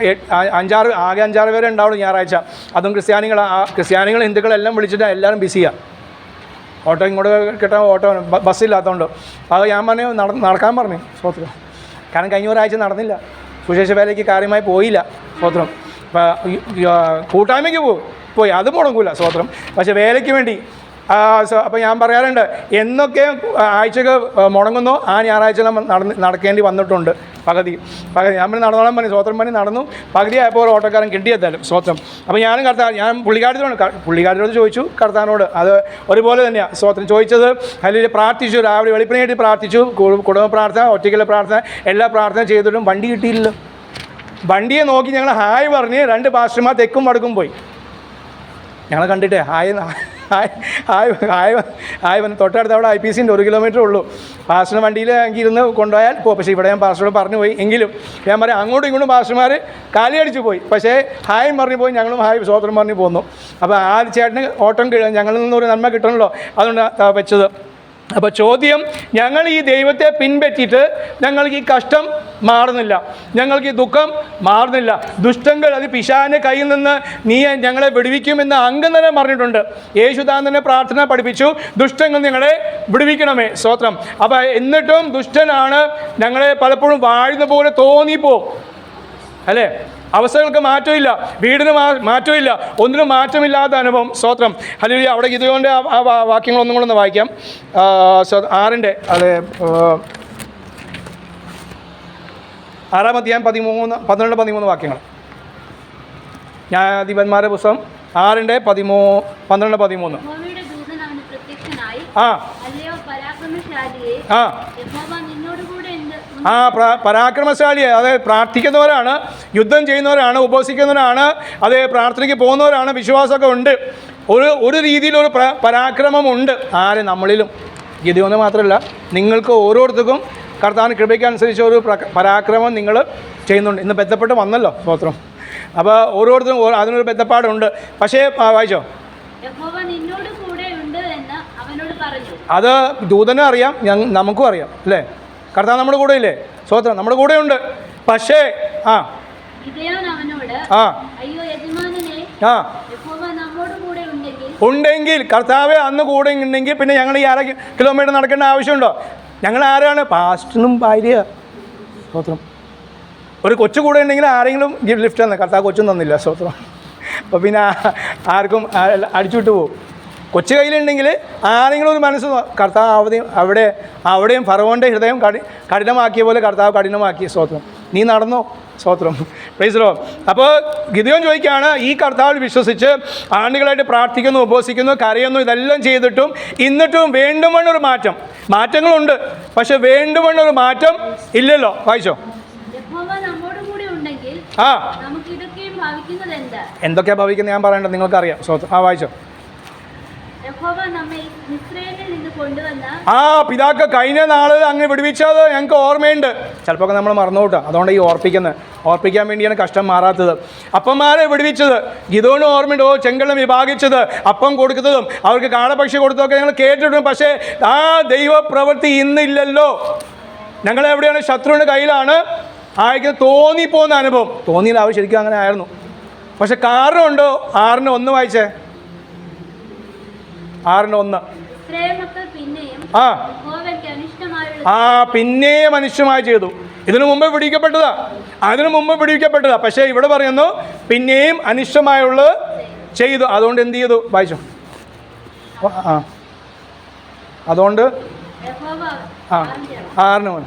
5-6 പേരെ ഉണ്ടാവുള്ളൂ ഞായറാഴ്ച. അതും ക്രിസ്ത്യാനികൾ ഹിന്ദുക്കളെല്ലാം വിളിച്ചിട്ട് എല്ലാവരും ബിസിയാണ്. ഓട്ടോ ഇങ്ങോട്ട് കിട്ടാൻ ബസ്സില്ലാത്തതുകൊണ്ട് അത് ഞാൻ പറഞ്ഞു നടക്കാൻ പറഞ്ഞു. സ്തോത്രം. കാരണം കഴിഞ്ഞ ഒരാഴ്ച നടന്നില്ല, സുശേഷ വേലയ്ക്ക് കാര്യമായി പോയില്ല. സ്തോത്രം. കൂട്ടായ്മയ്ക്ക് പോയി അത് മുടങ്ങൂല. സ്തോത്രം. പക്ഷേ വേലയ്ക്ക് വേണ്ടി അപ്പോൾ ഞാൻ പറയാറുണ്ട്, എന്നൊക്കെ ആഴ്ചക്ക് മുടങ്ങുന്നോ ആ ഞായറാഴ്ച നടക്കേണ്ടി വന്നിട്ടുണ്ട്. പകുതി ഞാൻ നടന്നോളാൻ പറഞ്ഞു. സ്തോത്രം പറഞ്ഞ് നടന്നു. പകുതി ആയപ്പോൾ ഒരു ഓട്ടോക്കാരൻ കിട്ടിയെത്താലും. സ്തോത്രം. അപ്പോൾ ഞാൻ പുള്ളിക്കാരനോട് ചോദിച്ചു, കർത്താവിനോട് അത് ഒരുപോലെ തന്നെയാണ്. സ്തോത്രം. ചോദിച്ചത് അല്ലെങ്കിൽ പ്രാർത്ഥിച്ചു, രാവിലെ വെളിപ്പിനായിട്ട് പ്രാർത്ഥിച്ചു, കുടുംബ പ്രാർത്ഥന, ഒറ്റയ്ക്കുള്ള പ്രാർത്ഥന, എല്ലാ പ്രാർത്ഥന ചെയ്തിട്ടും വണ്ടി കിട്ടിയില്ല. വണ്ടിയെ നോക്കി ഞങ്ങൾ ഹായ് പറഞ്ഞ് 2 പാസ്റ്റർമാർ തെക്കും വടക്കും പോയി. ഞങ്ങളെ കണ്ടിട്ടേ ഹായ് വന്ന് തൊട്ടടുത്ത് അവിടെ IPC 1 കിലോമീറ്റർ ഉള്ളൂ. പാസ്റ്റർ വണ്ടിയിൽ ഇരുന്ന് കൊണ്ടുപോയാൽ പോകും. പക്ഷേ ഇവിടെ ഞാൻ പാസ്റ്ററോട് പറഞ്ഞു പോയി. എങ്കിലും ഞാൻ പറയാം, അങ്ങോട്ടും ഇങ്ങോട്ടും പാസ്റ്റർമാർ കാലിയടിച്ച് പോയി. പക്ഷേ ഹായ് പറഞ്ഞു പോയി, ഞങ്ങളും ഹായ് സ്വോത്രം പറഞ്ഞു പോന്നു. അപ്പോൾ ആ ചേട്ടന് ഓട്ടം ഞങ്ങളിൽ നിന്നൊരു നന്മ കിട്ടണമല്ലോ, അതുകൊണ്ട് വെച്ചത്. അപ്പോൾ ചോദ്യം, ഞങ്ങൾ ഈ ദൈവത്തെ പിൻപറ്റിയിട്ട് ഞങ്ങൾക്ക് ഈ കഷ്ടം മാറുന്നില്ല, ഞങ്ങൾക്ക് ഈ ദുഃഖം മാറുന്നില്ല. ദുഷ്ടങ്ങൾ അത് പിശാചിൻ്റെ കയ്യിൽ നിന്ന് നീ ഞങ്ങളെ വിടുവിക്കുമെന്ന് അംഗം തന്നെ പറഞ്ഞിട്ടുണ്ട്. യേശുദാൻ തന്നെ പ്രാർത്ഥന പഠിപ്പിച്ചു, ദുഷ്ടങ്ങൾ ഞങ്ങളെ വിടുവിക്കണമേ. സ്തോത്രം. അപ്പോൾ എന്നിട്ടും ദുഷ്ടനാണ് ഞങ്ങളെ പലപ്പോഴും വാഴുന്ന പോലെ തോന്നിപ്പോവും, അല്ലേ? അവസ്ഥകൾക്ക് മാറ്റമില്ല, വീടിന് മാറ്റമില്ല, ഒന്നിനും മാറ്റമില്ലാത്ത അനുഭവം. സ്തോത്രം. ഹല്ലേലൂയ. അവിടെ ഇതുകൊണ്ട് ആ വാക്യങ്ങൾ ഒന്നും കൂടെ ഒന്ന് വായിക്കാം. 6-ന്റെ 6-ാം അധ്യായം 12-13 വാക്യങ്ങൾ. ന്യായാധിപന്മാരുടെ പുസ്തകം 6-ന്റെ 12-13. പരാക്രമശാലിയെ, അതായത് പ്രാർത്ഥിക്കുന്നവരാണ്, യുദ്ധം ചെയ്യുന്നവരാണ്, ഉപവസിക്കുന്നവരാണ്, അതേ പ്രാർത്ഥനയ്ക്ക് പോകുന്നവരാണ്, വിശ്വാസമൊക്കെ ഉണ്ട്. ഒരു രീതിയിലൊരു പരാക്രമമുണ്ട് നമ്മളിലും. ഗിദെയോന് മാത്രമല്ല, നിങ്ങൾക്ക് ഓരോരുത്തർക്കും കർത്താവിൻ്റെ കൃപയ്ക്കനുസരിച്ച് ഒരു പരാക്രമം നിങ്ങൾ ചെയ്യുന്നുണ്ട്. ഇന്ന് ബന്ധപ്പെട്ട് വന്നല്ലോ. സ്തോത്രം. അപ്പോൾ ഓരോരുത്തരും അതിനൊരു ബന്ധപ്പാടുണ്ട്. പക്ഷേ വായിച്ചോ, യഹോവ നിന്നോട് കൂടെ ഉണ്ട് എന്ന് അവനോട് അത് ദൂതനും അറിയാം, നമുക്കും അറിയാം അല്ലേ. കർത്താവ് നമ്മുടെ കൂടെ ഇല്ലേ? സ്തോത്രം, നമ്മുടെ കൂടെ ഉണ്ട്. പക്ഷേ ഉണ്ടെങ്കിൽ കർത്താവെ അന്ന് കൂടെ ഉണ്ടെങ്കിൽ പിന്നെ ഞങ്ങൾ ഈ 1/2 കിലോമീറ്റർ നടക്കേണ്ട ആവശ്യമുണ്ടോ? ഞങ്ങൾ ആരാണ്? പാസ്റ്ററിനും ഭാര്യ. സ്തോത്രം. ഒരു കൊച്ചു കൂടെ ഉണ്ടെങ്കിൽ ആരെങ്കിലും ലിഫ്റ്റ് തന്നെ. കർത്താവ് കൊച്ചും തന്നില്ല. സ്തോത്രം. അപ്പോൾ പിന്നെ ആർക്കും അടിച്ചുവിട്ട് പോകും. കൊച്ചു കയ്യിലുണ്ടെങ്കിൽ ആരെങ്കിലും ഒരു മനസ്സ് കർത്താവ് അവിടെയും ഫറവോൻ്റെ ഹൃദയം കഠിനമാക്കിയ പോലെ കർത്താവ് കഠിനമാക്കി. സ്തോത്രം. നീ നടന്നോ? സ്തോത്രം. Praise the Lord. അപ്പോൾ ഗിദെയോൻ ചോദിക്കുകയാണ്, ഈ കർത്താവിൽ വിശ്വസിച്ച് ആണ്ടുകളായിട്ട് പ്രാർത്ഥിക്കുന്നു, ഉപവസിക്കുന്നു, കരയുന്നു, ഇതെല്ലാം ചെയ്തിട്ടും എന്നിട്ടും വേണ്ടുമെന്നൊരു മാറ്റങ്ങളുണ്ട്, പക്ഷെ വേണ്ടുമെന്നൊരു മാറ്റം ഇല്ലല്ലോ. വായിച്ചോ. എന്തൊക്കെയാ ഭവിക്കുന്നത് ഞാൻ പറയണ്ട, നിങ്ങൾക്കറിയാം. സ്തോത്രം. വായിച്ചോ. പിതാക്കൾ കഴിഞ്ഞ നാള് അങ്ങ് വിടുവിച്ചത് ഞങ്ങൾക്ക് ഓർമ്മയുണ്ട്. ചിലപ്പോൾ നമ്മൾ മറന്നുകൂട്ടാ. അതുകൊണ്ട് ഈ ഓർപ്പിക്കാൻ വേണ്ടിയാണ് കഷ്ടം മാറാത്തത്. അപ്പന്മാരെ വിടുവിച്ചത് ഗിദെയോന് ഓർമ്മയുണ്ട്. ചെങ്കടൽ വിഭാഗിച്ചത്, അപ്പം കൊടുക്കുന്നതും അവർക്ക് കാളപക്ഷി കൊടുത്തതൊക്കെ ഞങ്ങൾ കേട്ടിട്ടുണ്ട്. പക്ഷേ ആ ദൈവപ്രവൃത്തി ഇന്നില്ലല്ലോ. ഞങ്ങളെവിടെയാണ്? ശത്രുവിൻ്റെ കയ്യിലാണ്. ആയിരിക്കും തോന്നിപ്പോകുന്ന അനുഭവം. തോന്നിയില്ല, അവർ ശരിക്കും അങ്ങനെ ആയിരുന്നു. പക്ഷെ കാരണമുണ്ടോ? 6:1 വായിച്ചേ. 6:1. പിന്നെയും അനിഷ്ടമായി ചെയ്തു. ഇതിനു മുമ്പ് പിടിക്കപ്പെട്ടതാ. പക്ഷേ ഇവിടെ പറയുന്നു പിന്നെയും അനിഷ്ടമായുള്ളത് ചെയ്തു. അതുകൊണ്ട് എന്ത് ചെയ്തു? വായിച്ചു. അതുകൊണ്ട് 6:1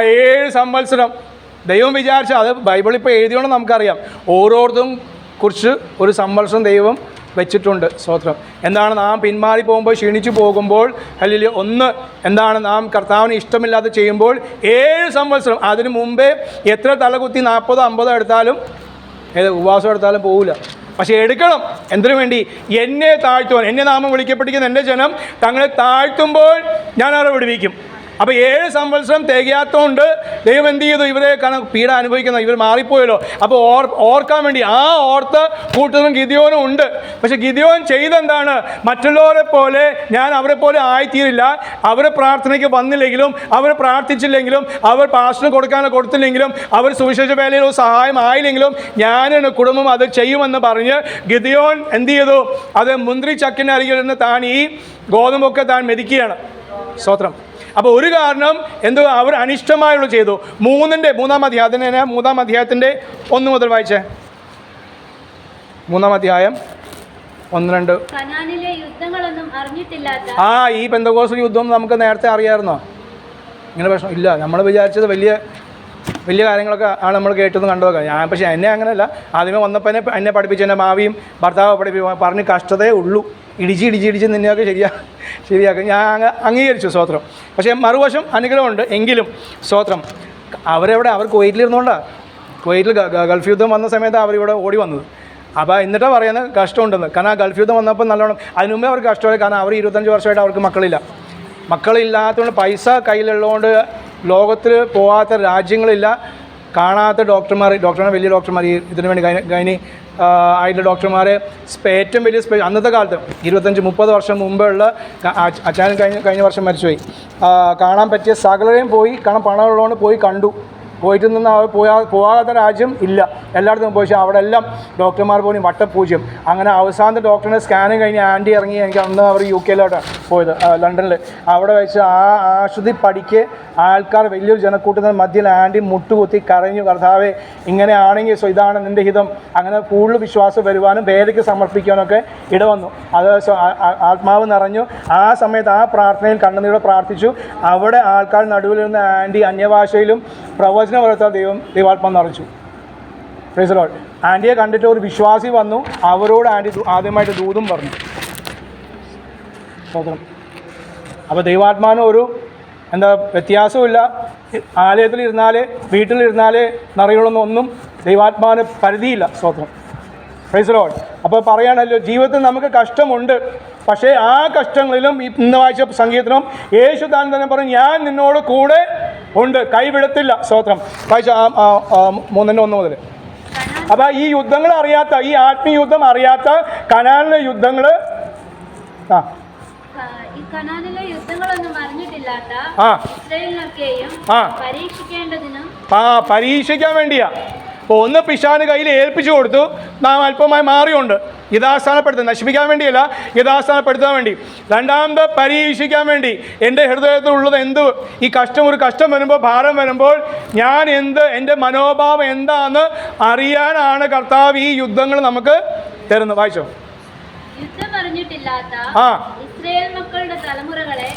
7 സംവത്സരം ദൈവം വിചാരിച്ച അത് ബൈബിളിൽ ഇപ്പോൾ എഴുതിയോണ്ട് നമുക്കറിയാം. ഓരോരുത്തരും കുറിച്ച് ഒരു സംവത്സരം ദൈവം വെച്ചിട്ടുണ്ട്. സ്തോത്രം. എന്താണ്? നാം പിന്മാറി പോകുമ്പോൾ, ക്ഷീണിച്ചു പോകുമ്പോൾ, അല്ലെങ്കിൽ എന്താണ് നാം കർത്താവിന് ഇഷ്ടമില്ലാതെ ചെയ്യുമ്പോൾ 7 സംവത്സരം. അതിനു മുമ്പേ എത്ര തലകുത്തി 40 50 എടുത്താലും ഉപവാസം എടുത്താലും പോകില്ല. പക്ഷേ എടുക്കണം. എന്തിനു വേണ്ടി? എന്നെ താഴ്ത്തുവാൻ. എന്നെ നാമം വിളിക്കപ്പെട്ടിരിക്കുന്ന എൻ്റെ ജനം തങ്ങളെ താഴ്ത്തുമ്പോൾ ഞാൻ അവരെ വിടുവിക്കും. അപ്പോൾ 7 സംവത്സരം തികയാത്തതുകൊണ്ട് ദൈവം എന്ത് ചെയ്തു? ഇവരെ പീഡ അനുഭവിക്കുന്ന ഇവർ മാറിപ്പോയല്ലോ. അപ്പോൾ ഓർക്കാൻ വേണ്ടി ഓർത്ത് കൂട്ടുന്നതും ഗിദെയോനും ഉണ്ട്. പക്ഷെ ഗിദെയോൻ ചെയ്തെന്താണ്? മറ്റുള്ളവരെ പോലെ ഞാൻ അവരെ പോലെ ആയിത്തീരില്ല. അവർ പ്രാർത്ഥനയ്ക്ക് വന്നില്ലെങ്കിലും, അവർ പ്രാർത്ഥിച്ചില്ലെങ്കിലും, അവർ പാസ്റ്ററിന് കൊടുത്തില്ലെങ്കിലും, അവർ സുവിശേഷ വേലയിൽ സഹായം ആയില്ലെങ്കിലും ഞാൻ കുടുംബം അത് ചെയ്യുമെന്ന് പറഞ്ഞ് ഗിദെയോൻ എന്ത് ചെയ്തു? അത് മുന്തിരി ചക്കിൻ്റെ അരികിൽ നിന്ന് താൻ ഈ ഗോതമ്പൊക്കെ താൻ മെതിക്കുകയാണ്. സ്തോത്രം. അപ്പോൾ ഒരു കാരണം അവർ അനിഷ്ടമായുള്ള ചെയ്തു. 3-ാം അധ്യായം 3-ാം അധ്യായത്തിൻ്റെ 1 മുതൽ വായിച്ചേ. 3-ാം അധ്യായം 1-2. ഈ പെന്തക്കോസ്ത് യുദ്ധം നമുക്ക് നേരത്തെ അറിയാമായിരുന്നോ? ഇങ്ങനെ പ്രശ്നം ഇല്ല. നമ്മൾ വിചാരിച്ചത് വലിയ കാര്യങ്ങളൊക്കെ ആണ് നമ്മൾ കേട്ടതും കണ്ടതൊക്കെ. പക്ഷേ എന്നെ അങ്ങനെയല്ല. ആദ്യമേ വന്നപ്പോൾ എന്നെ പഠിപ്പിച്ചു. എൻ്റെ മാവിയും ഭർത്താവ് പറഞ്ഞ് കഷ്ടതയേ ഉള്ളൂ. ഇടിച്ച് നിന്നെയൊക്കെ ശരിയാക്കും. ഞാൻ അംഗീകരിച്ചു. സ്തോത്രം. പക്ഷേ മറുവശം അനുഗ്രഹമുണ്ട്. എങ്കിലും സ്തോത്രം. അവർ കുവൈറ്റിലിരുന്നുകൊണ്ടാണ്. കുവൈറ്റിൽ ഗൾഫ് യുദ്ധം വന്ന സമയത്ത് അവരിവിടെ ഓടി വന്നത്. അപ്പോൾ എന്നിട്ടാണ് പറയുന്നത് കഷ്ടമുണ്ടെന്ന്. കാരണം ആ ഗൾഫ് യുദ്ധം വന്നപ്പോൾ നല്ലോണം അതിന് മുമ്പേ അവർക്ക് കഷ്ടമായി. കാരണം അവർ 25 വർഷമായിട്ട് അവർക്ക് മക്കളില്ലാത്തതുകൊണ്ട് പൈസ കയ്യിലുള്ളതുകൊണ്ട് ലോകത്തിൽ പോകാത്ത രാജ്യങ്ങളില്ല. കാണാത്ത ഡോക്ടർമാർ വലിയ ഡോക്ടർമാർ ഇതിനു വേണ്ടി ഗൈനി ആയിട്ടുള്ള ഡോക്ടർമാർ ഏറ്റവും വലിയ അന്നത്തെ കാലത്ത് 25-30 വർഷം മുമ്പുള്ള അച്ഛൻ കഴിഞ്ഞ വർഷം മരിച്ചുപോയി. കാണാൻ പറ്റിയ സകലരെയും പോയി. കാരണം പണമുള്ളതുകൊണ്ട് പോയി കണ്ടു. പോയിട്ട് നിന്ന് പോകാത്ത രാജ്യം ഇല്ല. എല്ലായിടത്തും പോയി. അവിടെ എല്ലാം ഡോക്ടർമാർ പോലും വട്ടപൂജ്യം. അങ്ങനെ അവസാനത്തെ ഡോക്ടറിൻ്റെ സ്കാനും കഴിഞ്ഞ് ആൻറ്റി ഇറങ്ങി. എനിക്ക് അന്ന് അവർ UK പോയത്, ലണ്ടനിൽ. അവിടെ വെച്ച് ആ ആശുപത്രി പഠിക്ക് ആൾക്കാർ വലിയൊരു ജനക്കൂട്ടത്തിന് മധ്യയിൽ ആൻറ്റി മുട്ടുകുത്തി കരഞ്ഞു, കർത്താവേ ഇങ്ങനെയാണെങ്കിൽ ഇതാണ് നിൻ്റെ ഹിതം. അങ്ങനെ കൂടുതൽ വിശ്വാസം വരുവാനും വേലയ്ക്ക് സമർപ്പിക്കാനൊക്കെ ഇടവന്നു. അത് ആത്മാവ് നിറഞ്ഞു. ആ സമയത്ത് ആ പ്രാർത്ഥനയിൽ കണ്ണുനീരോടെ പ്രാർത്ഥിച്ചു. അവിടെ ആൾക്കാർ നടുവിലിരുന്ന ആൻറ്റി അന്യഭാഷയിലും പ്രവചനം വളർത്താൻ ദൈവാത്മാവ് നിറച്ചു. Praise the Lord. ആൻറ്റിയെ കണ്ടിട്ട് ഒരു വിശ്വാസി വന്നു. അവരോട് ആൻറ്റി ആദ്യമായിട്ട് ദൂതും പറഞ്ഞു. സ്തോത്രം. അപ്പോൾ ദൈവാത്മാവിന് ഒരു വ്യത്യാസമില്ല. ആലയത്തിലിരുന്നാൽ വീട്ടിലിരുന്നാൽ നിറയുള്ളൊന്നും ദൈവാത്മാവിന് പരിധിയില്ല. സ്തോത്രം. Praise the Lord. അപ്പോൾ പറയാണല്ലോ, ജീവിതത്തിൽ നമുക്ക് കഷ്ടമുണ്ട്. പക്ഷേ ആ കഷ്ടങ്ങളിലും ഇന്ന് വായിച്ച സംഗീതത്തിനും യേശു താൻ തന്നെ പറഞ്ഞു, ഞാൻ നിന്നോട് കൂടെ ഉണ്ട്, കൈവിടത്തില്ല. സ്തോത്രം. വായിച്ച 3:1 മുതൽ. അപ്പോൾ ഈ യുദ്ധങ്ങൾ അറിയാത്ത, ഈ ആത്മീയ യുദ്ധം അറിയാത്ത കനാനിലെ യുദ്ധങ്ങൾ ഈ കനാനിലെ യുദ്ധങ്ങളൊന്നും അറിഞ്ഞിട്ടില്ലാത്ത ഇസ്രായേലിനൊക്കെയും പരീക്ഷിക്കാൻ വേണ്ടിയാ. അപ്പോൾ ഒന്ന് പിശാചിന്റെ കയ്യിൽ ഏൽപ്പിച്ചു കൊടുത്തു, നാം അല്പമായി മാറിയുണ്ട്. യഥാസ്ഥാനപ്പെടുത്താൻ, നശിപ്പിക്കാൻ വേണ്ടിയല്ല, യഥാസ്ഥാനപ്പെടുത്താൻ വേണ്ടി. രണ്ടാമത് പരീക്ഷിക്കാൻ വേണ്ടി. എൻ്റെ ഹൃദയത്തിലുള്ളത് എന്ത്, ഈ ഒരു കഷ്ടം വരുമ്പോൾ, ഭാരം വരുമ്പോൾ ഞാൻ എൻ്റെ മനോഭാവം എന്താണെന്ന് അറിയാനാണ് കർത്താവ് ഈ യുദ്ധങ്ങൾ നമുക്ക് തരുന്നത്. വായിച്ചോ. യുദ്ധം അറിഞ്ഞിട്ടില്ലാത്ത ഇസ്രായേൽ മക്കളുടെ തലമുറകളെ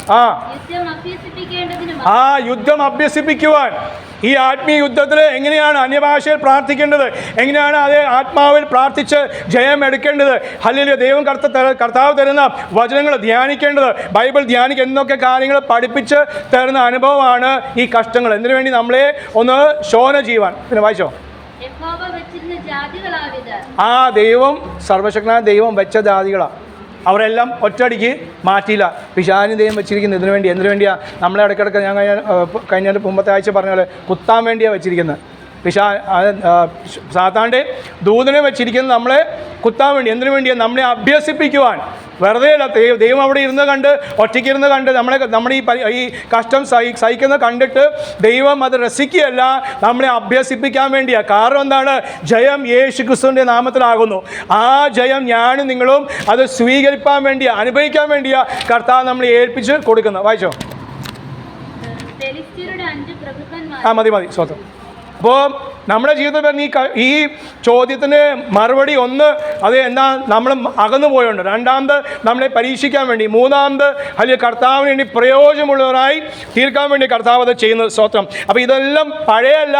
യുദ്ധം അഭ്യസിപ്പിക്കുവാൻ. ഈ ആത്മീയ യുദ്ധത്തിൽ എങ്ങനെയാണ് അന്യഭാഷയിൽ പ്രാർത്ഥിക്കേണ്ടത്, എങ്ങനെയാണ് അതേ ആത്മാവിൽ പ്രാർത്ഥിച്ച് ജയം എടുക്കേണ്ടത്, ഹല്ലേലൂയ, ദൈവം കർത്താവ് തരുന്ന വചനങ്ങൾ ധ്യാനിക്കേണ്ടത്, ബൈബിൾ ധ്യാനിക്കുക എന്നൊക്കെ കാര്യങ്ങൾ പഠിപ്പിച്ച് തരുന്ന അനുഭവമാണ് ഈ കഷ്ടങ്ങൾ. എന്തിനു വേണ്ടി? നമ്മളെ ഒന്ന് ശോധന ചെയ്യുവാൻ. പിന്നെ വായിച്ചോ. ആ ദൈവം, സർവശക്തനായ ദൈവം വെച്ച ജാതികളാണ്. അവരെല്ലാം ഒറ്റയടിക്ക് മാറ്റിയില്ല. പിശാചിന് ദൈവം വെച്ചിരിക്കുന്നത് എന്തിനു വേണ്ടിയാണ്? നമ്മളെ ഇടയ്ക്കിടയ്ക്ക് ഞാൻ കഴിഞ്ഞ മുമ്പത്തെ ആഴ്ച പറഞ്ഞ പോലെ കുത്താൻ വേണ്ടിയാണ് വെച്ചിരിക്കുന്നത്. സാത്താൻ്റെ ദൂതനെ വെച്ചിരിക്കുന്നത് നമ്മളെ കുത്താൻ വേണ്ടി. എന്തിനു വേണ്ടിയാണ്? നമ്മളെ അഭ്യസിപ്പിക്കുവാൻ. വെറുതെ അല്ല. ദൈവം അവിടെ ഇരുന്ന് കണ്ട്, ഒറ്റയ്ക്കിരുന്ന് കണ്ട് നമ്മുടെ ഈ കഷ്ടം സഹിക്കുന്ന കണ്ടിട്ട് ദൈവം അത് രസിക്കുകയല്ല, നമ്മളെ അഭ്യസിപ്പിക്കാൻ വേണ്ടിയാണ്. കാരണം എന്താണ്? ജയം യേശു ക്രിസ്തുവിൻ്റെ നാമത്തിലാകുന്നു. ആ ജയം ഞാനും നിങ്ങളും അത് സ്വീകരിക്കാൻ വേണ്ടിയാണ്, അനുഭവിക്കാൻ വേണ്ടിയാണ് കർത്താവ് നമ്മളെ ഏൽപ്പിച്ച് കൊടുക്കുന്നത്. വായിച്ചോ. മതി സ്വന്തം. അപ്പോൾ നമ്മുടെ ജീവിതത്തിൽ ഈ ചോദ്യത്തിന് മറുപടി ഒന്ന്, അത് എന്താ, നമ്മൾ അകന്നു പോയുണ്ട്. രണ്ടാമത് നമ്മളെ പരീക്ഷിക്കാൻ വേണ്ടി. മൂന്നാമത് അല്ലെങ്കിൽ കർത്താവിന് വേണ്ടി പ്രയോജനമുള്ളവരായി തീർക്കാൻ വേണ്ടി കർത്താവ് അത് ചെയ്യുന്നത്. സ്തോത്രം. അപ്പോൾ ഇതെല്ലാം പഴയല്ല,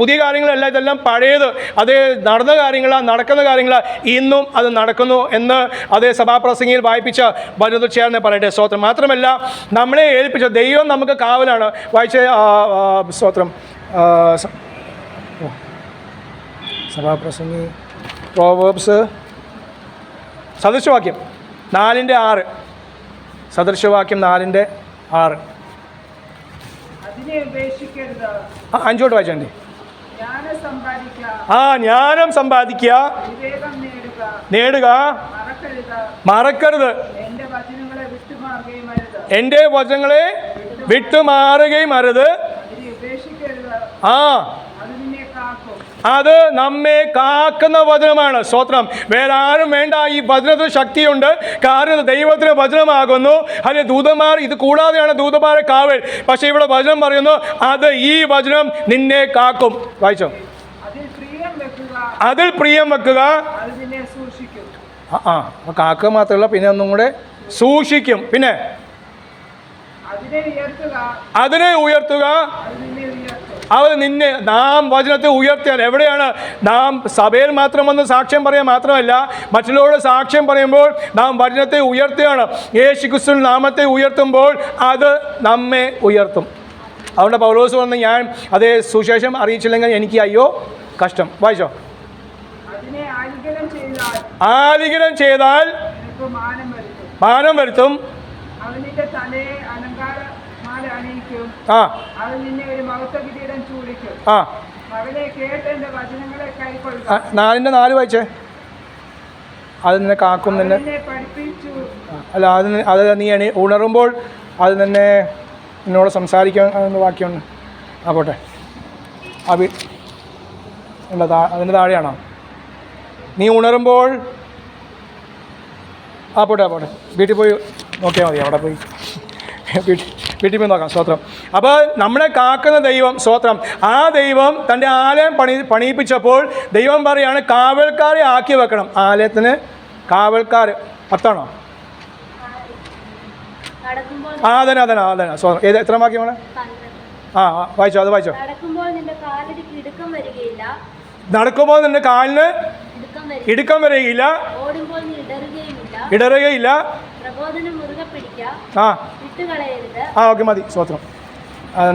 പുതിയ കാര്യങ്ങളല്ല, ഇതെല്ലാം പഴയത്. അത് നടന്ന കാര്യങ്ങളാണ്, നടക്കുന്ന കാര്യങ്ങളാണ്, ഇന്നും അത് നടക്കുന്നു എന്ന് അതേ സഭാപ്രസംഗിയിൽ വായിപ്പിച്ച വലുത് ചേർന്ന് പറയട്ടെ. സ്തോത്രം. മാത്രമല്ല നമ്മളെ ഏൽപ്പിച്ച ദൈവം നമുക്ക് കാവലാണ്. വായിച്ച സ്തോത്രം. സഭാപ്രസംഗി പ്രോവേർബ്സ് സദൃശവാക്യം 4:6. സദൃശവാക്യം 4:6. അഞ്ചോട്ട് വായിച്ചേ. ജ്ഞാനം സമ്പാദിക്കുക, നേടുക, മറക്കരുത്. എൻ്റെ വചനങ്ങളെ വിട്ടുമാറുകയും അരുത്. അത് നമ്മെ കാക്കുന്ന വചനമാണ്. സ്തോത്രം. വേറെ ആരും വേണ്ട. ഈ വചനത്തിന് ശക്തിയുണ്ട്. കാരണം ദൈവത്തിന് വചനമാകുന്നു. അല്ലെങ്കിൽ ദൂതന്മാർ, ഇത് കൂടാതെയാണ് ദൂതന്മാരെ കാവൽ. പക്ഷേ ഇവിടെ വചനം പറയുന്നു, അത് ഈ വചനം നിന്നെ കാക്കും. വായിച്ചോ. അതിൽ പ്രിയം വെക്കുക. അപ്പോൾ കാക്കുക മാത്രമല്ല, പിന്നെ ഒന്നും കൂടെ സൂക്ഷിക്കും. പിന്നെ അതിനെ ഉയർത്തുക. അവർ നിന്നെ, നാം വചനത്തെ ഉയർത്തിയാൽ എവിടെയാണ്? നാം സഭയിൽ മാത്രം വന്ന് സാക്ഷ്യം പറയാൻ മാത്രമല്ല, മറ്റുള്ളവരുടെ സാക്ഷ്യം പറയുമ്പോൾ നാം വചനത്തെ ഉയർത്തുകയാണ്. യേശു ക്രിസ്തുവിന്റെ നാമത്തെ ഉയർത്തുമ്പോൾ അത് നമ്മെ ഉയർത്തും. അതുകൊണ്ട് പൗലോസ് പറഞ്ഞു, ഞാൻ അതേ സുവിശേഷം അറിയിച്ചില്ലെങ്കിൽ എനിക്ക് അയ്യോ കഷ്ടം. വായിച്ചോ. ആലിംഗനം ചെയ്താൽ മാനം വരുത്തും. നാലിൻ്റെ 4 വായിച്ചേ. അത് നിന്നെ കാക്കും. നിന്നെ അല്ല, അത് നീ ഉണരുമ്പോൾ അത് നിന്നെ എന്നോട് സംസാരിക്കാൻ വാക്യമുണ്ട്. പോട്ടെ. അതിൻ്റെ താഴെയാണോ? നീ ഉണരുമ്പോൾ പോട്ടെ. വീട്ടിൽ പോയി നോക്കിയാൽ മതി. അവിടെ പോയി വീട്ടിൽ പോയി നോക്കാം. സ്തോത്രം. അപ്പോൾ നമ്മളെ കാക്കുന്ന ദൈവം, സ്തോത്രം, ആ ദൈവം തൻ്റെ ആലയം പണിയിപ്പിച്ചപ്പോൾ ദൈവം പറയാണ്, കാവൽക്കാരെ ആക്കി വെക്കണം. ആലയത്തിന് കാവൽക്കാർ 10 അതന്നെ. സ്തോത്രം. എത്ര വാക്യമാണ്? വായിച്ചോ. അത് വായിച്ചോ. നടക്കുമ്പോൾ നിന്റെ കാലിന് ഇടുക്കം വരികയില്ല, ഇടറുകയില്ല. ഓക്കെ, മതി. സ്തോത്രം.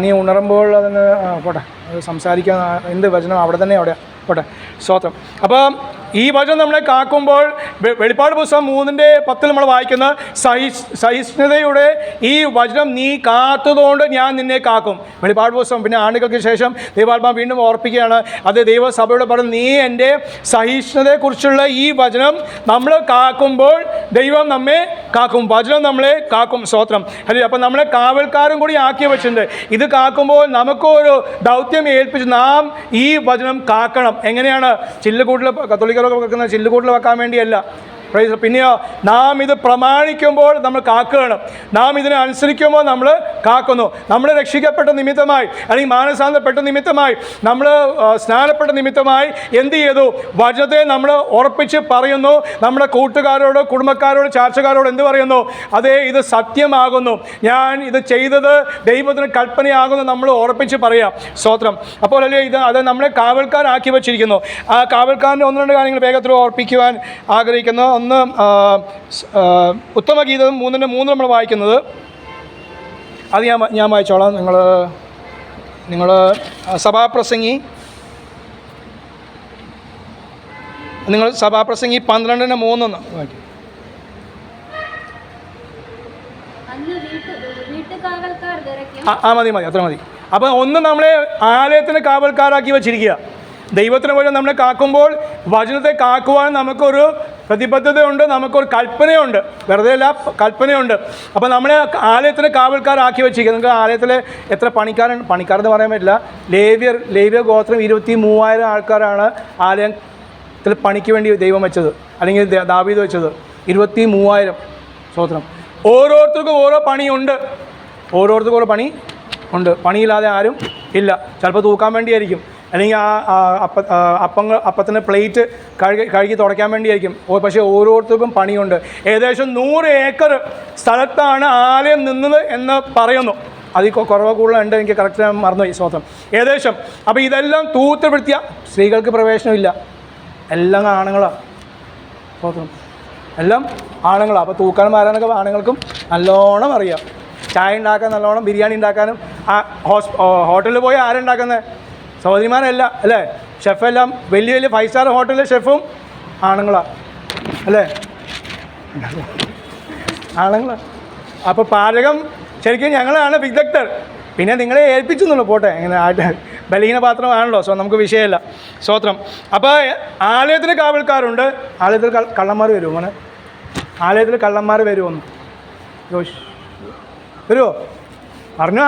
നീ ഉണരുമ്പോൾ അതിന് പോട്ടെ, അത് സംസാരിക്കാൻ എന്ത് വചനം അവിടെ പോട്ടെ. സ്തോത്രം. അപ്പോൾ ഈ വചനം നമ്മളെ കാക്കുമ്പോൾ വെളിപ്പാട് പുസ്തകം 3:10 നമ്മൾ വായിക്കുന്ന സഹിഷ്ണുതയുടെ ഈ വചനം നീ കാത്തതുകൊണ്ട് ഞാൻ നിന്നെ കാക്കും. വെളിപ്പാട് പുസ്തകം പിന്നെ ആണ്ടുകൾക്ക് ശേഷം ദൈവാത്മാ വീണ്ടും ഓർപ്പിക്കുകയാണ്. അത് ദൈവസഭയോട് പറഞ്ഞു, നീ എൻ്റെ സഹിഷ്ണുതയെക്കുറിച്ചുള്ള ഈ വചനം നമ്മൾ കാക്കുമ്പോൾ ദൈവം നമ്മെ കാക്കും, വചനം നമ്മളെ കാക്കും. സ്തോത്രം. അല്ലേ? അപ്പം നമ്മളെ കാവൽക്കാരും കൂടി ആക്കി വെച്ചിട്ടുണ്ട്. ഇത് കാക്കുമ്പോൾ നമുക്കൊരു ദൗത്യം ഏൽപ്പിച്ച് നാം ഈ വചനം കാക്കണം. എങ്ങനെയാണ്? ചില്ലുകൂട്ടിൽ കത്തോലിക്കലൊക്കെ വെക്കുന്ന ചില്ലുകൂട്ടിൽ വെക്കാൻ വേണ്ടിയല്ല. പിന്നെയോ നാം ഇത് പ്രമാണിക്കുമ്പോൾ നമ്മൾ കാക്കുകയാണ്. നാം ഇതിനെ അനുസരിക്കുമ്പോൾ നമ്മൾ കാക്കുന്നു. നമ്മൾ രക്ഷിക്കപ്പെട്ട നിമിത്തമായി അല്ലെങ്കിൽ മാനസാന്തരപ്പെട്ട നിമിത്തമായി നമ്മൾ സ്നാനപ്പെട്ട നിമിത്തമായി എന്ത് ചെയ്തു? വചനത്തെ നമ്മൾ ഉറപ്പിച്ച് പറയുന്നു. നമ്മുടെ കൂട്ടുകാരോട്, കുടുംബക്കാരോട്, ചാർച്ചക്കാരോട് എന്ത് പറയുന്നു? അതേ, ഇത് സത്യമാകുന്നു, ഞാൻ ഇത് ചെയ്തത് ദൈവത്തിന് കൽപ്പനയാകുന്നു നമ്മൾ ഉറപ്പിച്ച് പറയാം. സ്തോത്രം. അപ്പോൾ അല്ലേ അത് നമ്മളെ കാവൽക്കാരാക്കി വെച്ചിരിക്കുന്നു. ആ കാവൽക്കാരൻ്റെ 1-2 കാര്യങ്ങൾ വേഗത്തിൽ ഓർപ്പിക്കുവാൻ ആഗ്രഹിക്കുന്നു. ഒന്ന്, ഉത്തമഗീതം 3:3 നമ്മൾ വായിക്കുന്നത്, അത് ഞാൻ വായിച്ചോളാം. നിങ്ങൾ സഭാപ്രസംഗി 12:3 വായിക്കും. മതി, അത്ര മതി. അപ്പം ഒന്ന്, നമ്മളെ ആലയത്തിന് കാവൽക്കാരാക്കി വെച്ചിരിക്കുക. ദൈവത്തിന് പോലെ നമ്മളെ കാക്കുമ്പോൾ വചനത്തെ കാക്കുവാൻ നമുക്കൊരു പ്രതിബദ്ധതയുണ്ട്, നമുക്കൊരു കൽപ്പനയുണ്ട്. വെറുതെ അല്ല, കൽപ്പനയുണ്ട്. അപ്പോൾ നമ്മളെ ആലയത്തിന് കാവൽക്കാരാക്കി വെച്ചിരിക്കുക. നിങ്ങൾക്ക് ആലയത്തിൽ എത്ര പണിക്കാരെന്ന് പറയാൻ പറ്റില്ല. ലേവ്യ ഗോത്രം 23,000 ആൾക്കാരാണ് ആലയത്തിൽ പണിക്ക് വേണ്ടി ദൈവം വെച്ചത്, അല്ലെങ്കിൽ ദാവീദ് വെച്ചത്. 23,000. സ്തോത്രം. ഓരോരുത്തർക്കും ഓരോ പണിയുണ്ട്. ഓരോ പണി ഉണ്ട്. പണിയില്ലാതെ ആരും ഇല്ല. ചിലപ്പോൾ തൂക്കാൻ വേണ്ടിയായിരിക്കും, അല്ലെങ്കിൽ അപ്പത്തിന് പ്ലേറ്റ് കഴുകി തുടയ്ക്കാൻ വേണ്ടിയായിരിക്കും. പക്ഷേ ഓരോരുത്തർക്കും പണിയുണ്ട്. ഏകദേശം 100 ഏക്കർ സ്ഥലത്താണ് ആലയം നിന്നത് എന്ന് പറയുന്നു. അതിൽ കുറവ് കൂടുതലുണ്ട്, എനിക്ക് കറക്റ്റ് മറന്നുപോയി. സ്തോത്രം. ഏകദേശം. അപ്പോൾ ഇതെല്ലാം തൂത്തുപിടുത്തിയ സ്ത്രീകൾക്ക് പ്രവേശനമില്ല, എല്ലാം ആണുങ്ങളാണ്. സ്തോത്രം. എല്ലാം ആണുങ്ങളാണ്. അപ്പോൾ തൂക്കാനും മാറാനൊക്കെ ആണുങ്ങൾക്കും നല്ലോണം അറിയാം. ചായ ഉണ്ടാക്കാൻ നല്ലോണം, ബിരിയാണി ഉണ്ടാക്കാനും. ഹോട്ടലിൽ പോയി ആരുണ്ടാക്കുന്നത്? സഹോദരിമാരല്ല, അല്ലേ? ഷെഫെല്ലാം വലിയ 5 സ്റ്റാർ ഹോട്ടലിലെ ഷെഫും ആണുങ്ങളാണ്, അല്ലേ? ആണുങ്ങളാണ്. അപ്പോൾ പാചകം ശരിക്കും ഞങ്ങളാണ് വിദഗ്ധർ. പിന്നെ നിങ്ങളെ ഏൽപ്പിച്ചെന്നുള്ളൂ, പോട്ടെ, ഇങ്ങനെ ബലഹീന പാത്രമാണല്ലോ. നമുക്ക് വിഷയമല്ല. സ്തോത്രം. അപ്പോൾ ആലയത്തിന് കാവൽക്കാരുണ്ട്. ആലയത്തിൽ കള്ളന്മാർ വരുമോ? മോനെ, ആലയത്തിൽ കള്ളന്മാർ വരുമോന്ന് വരുമോ? പറഞ്ഞോ?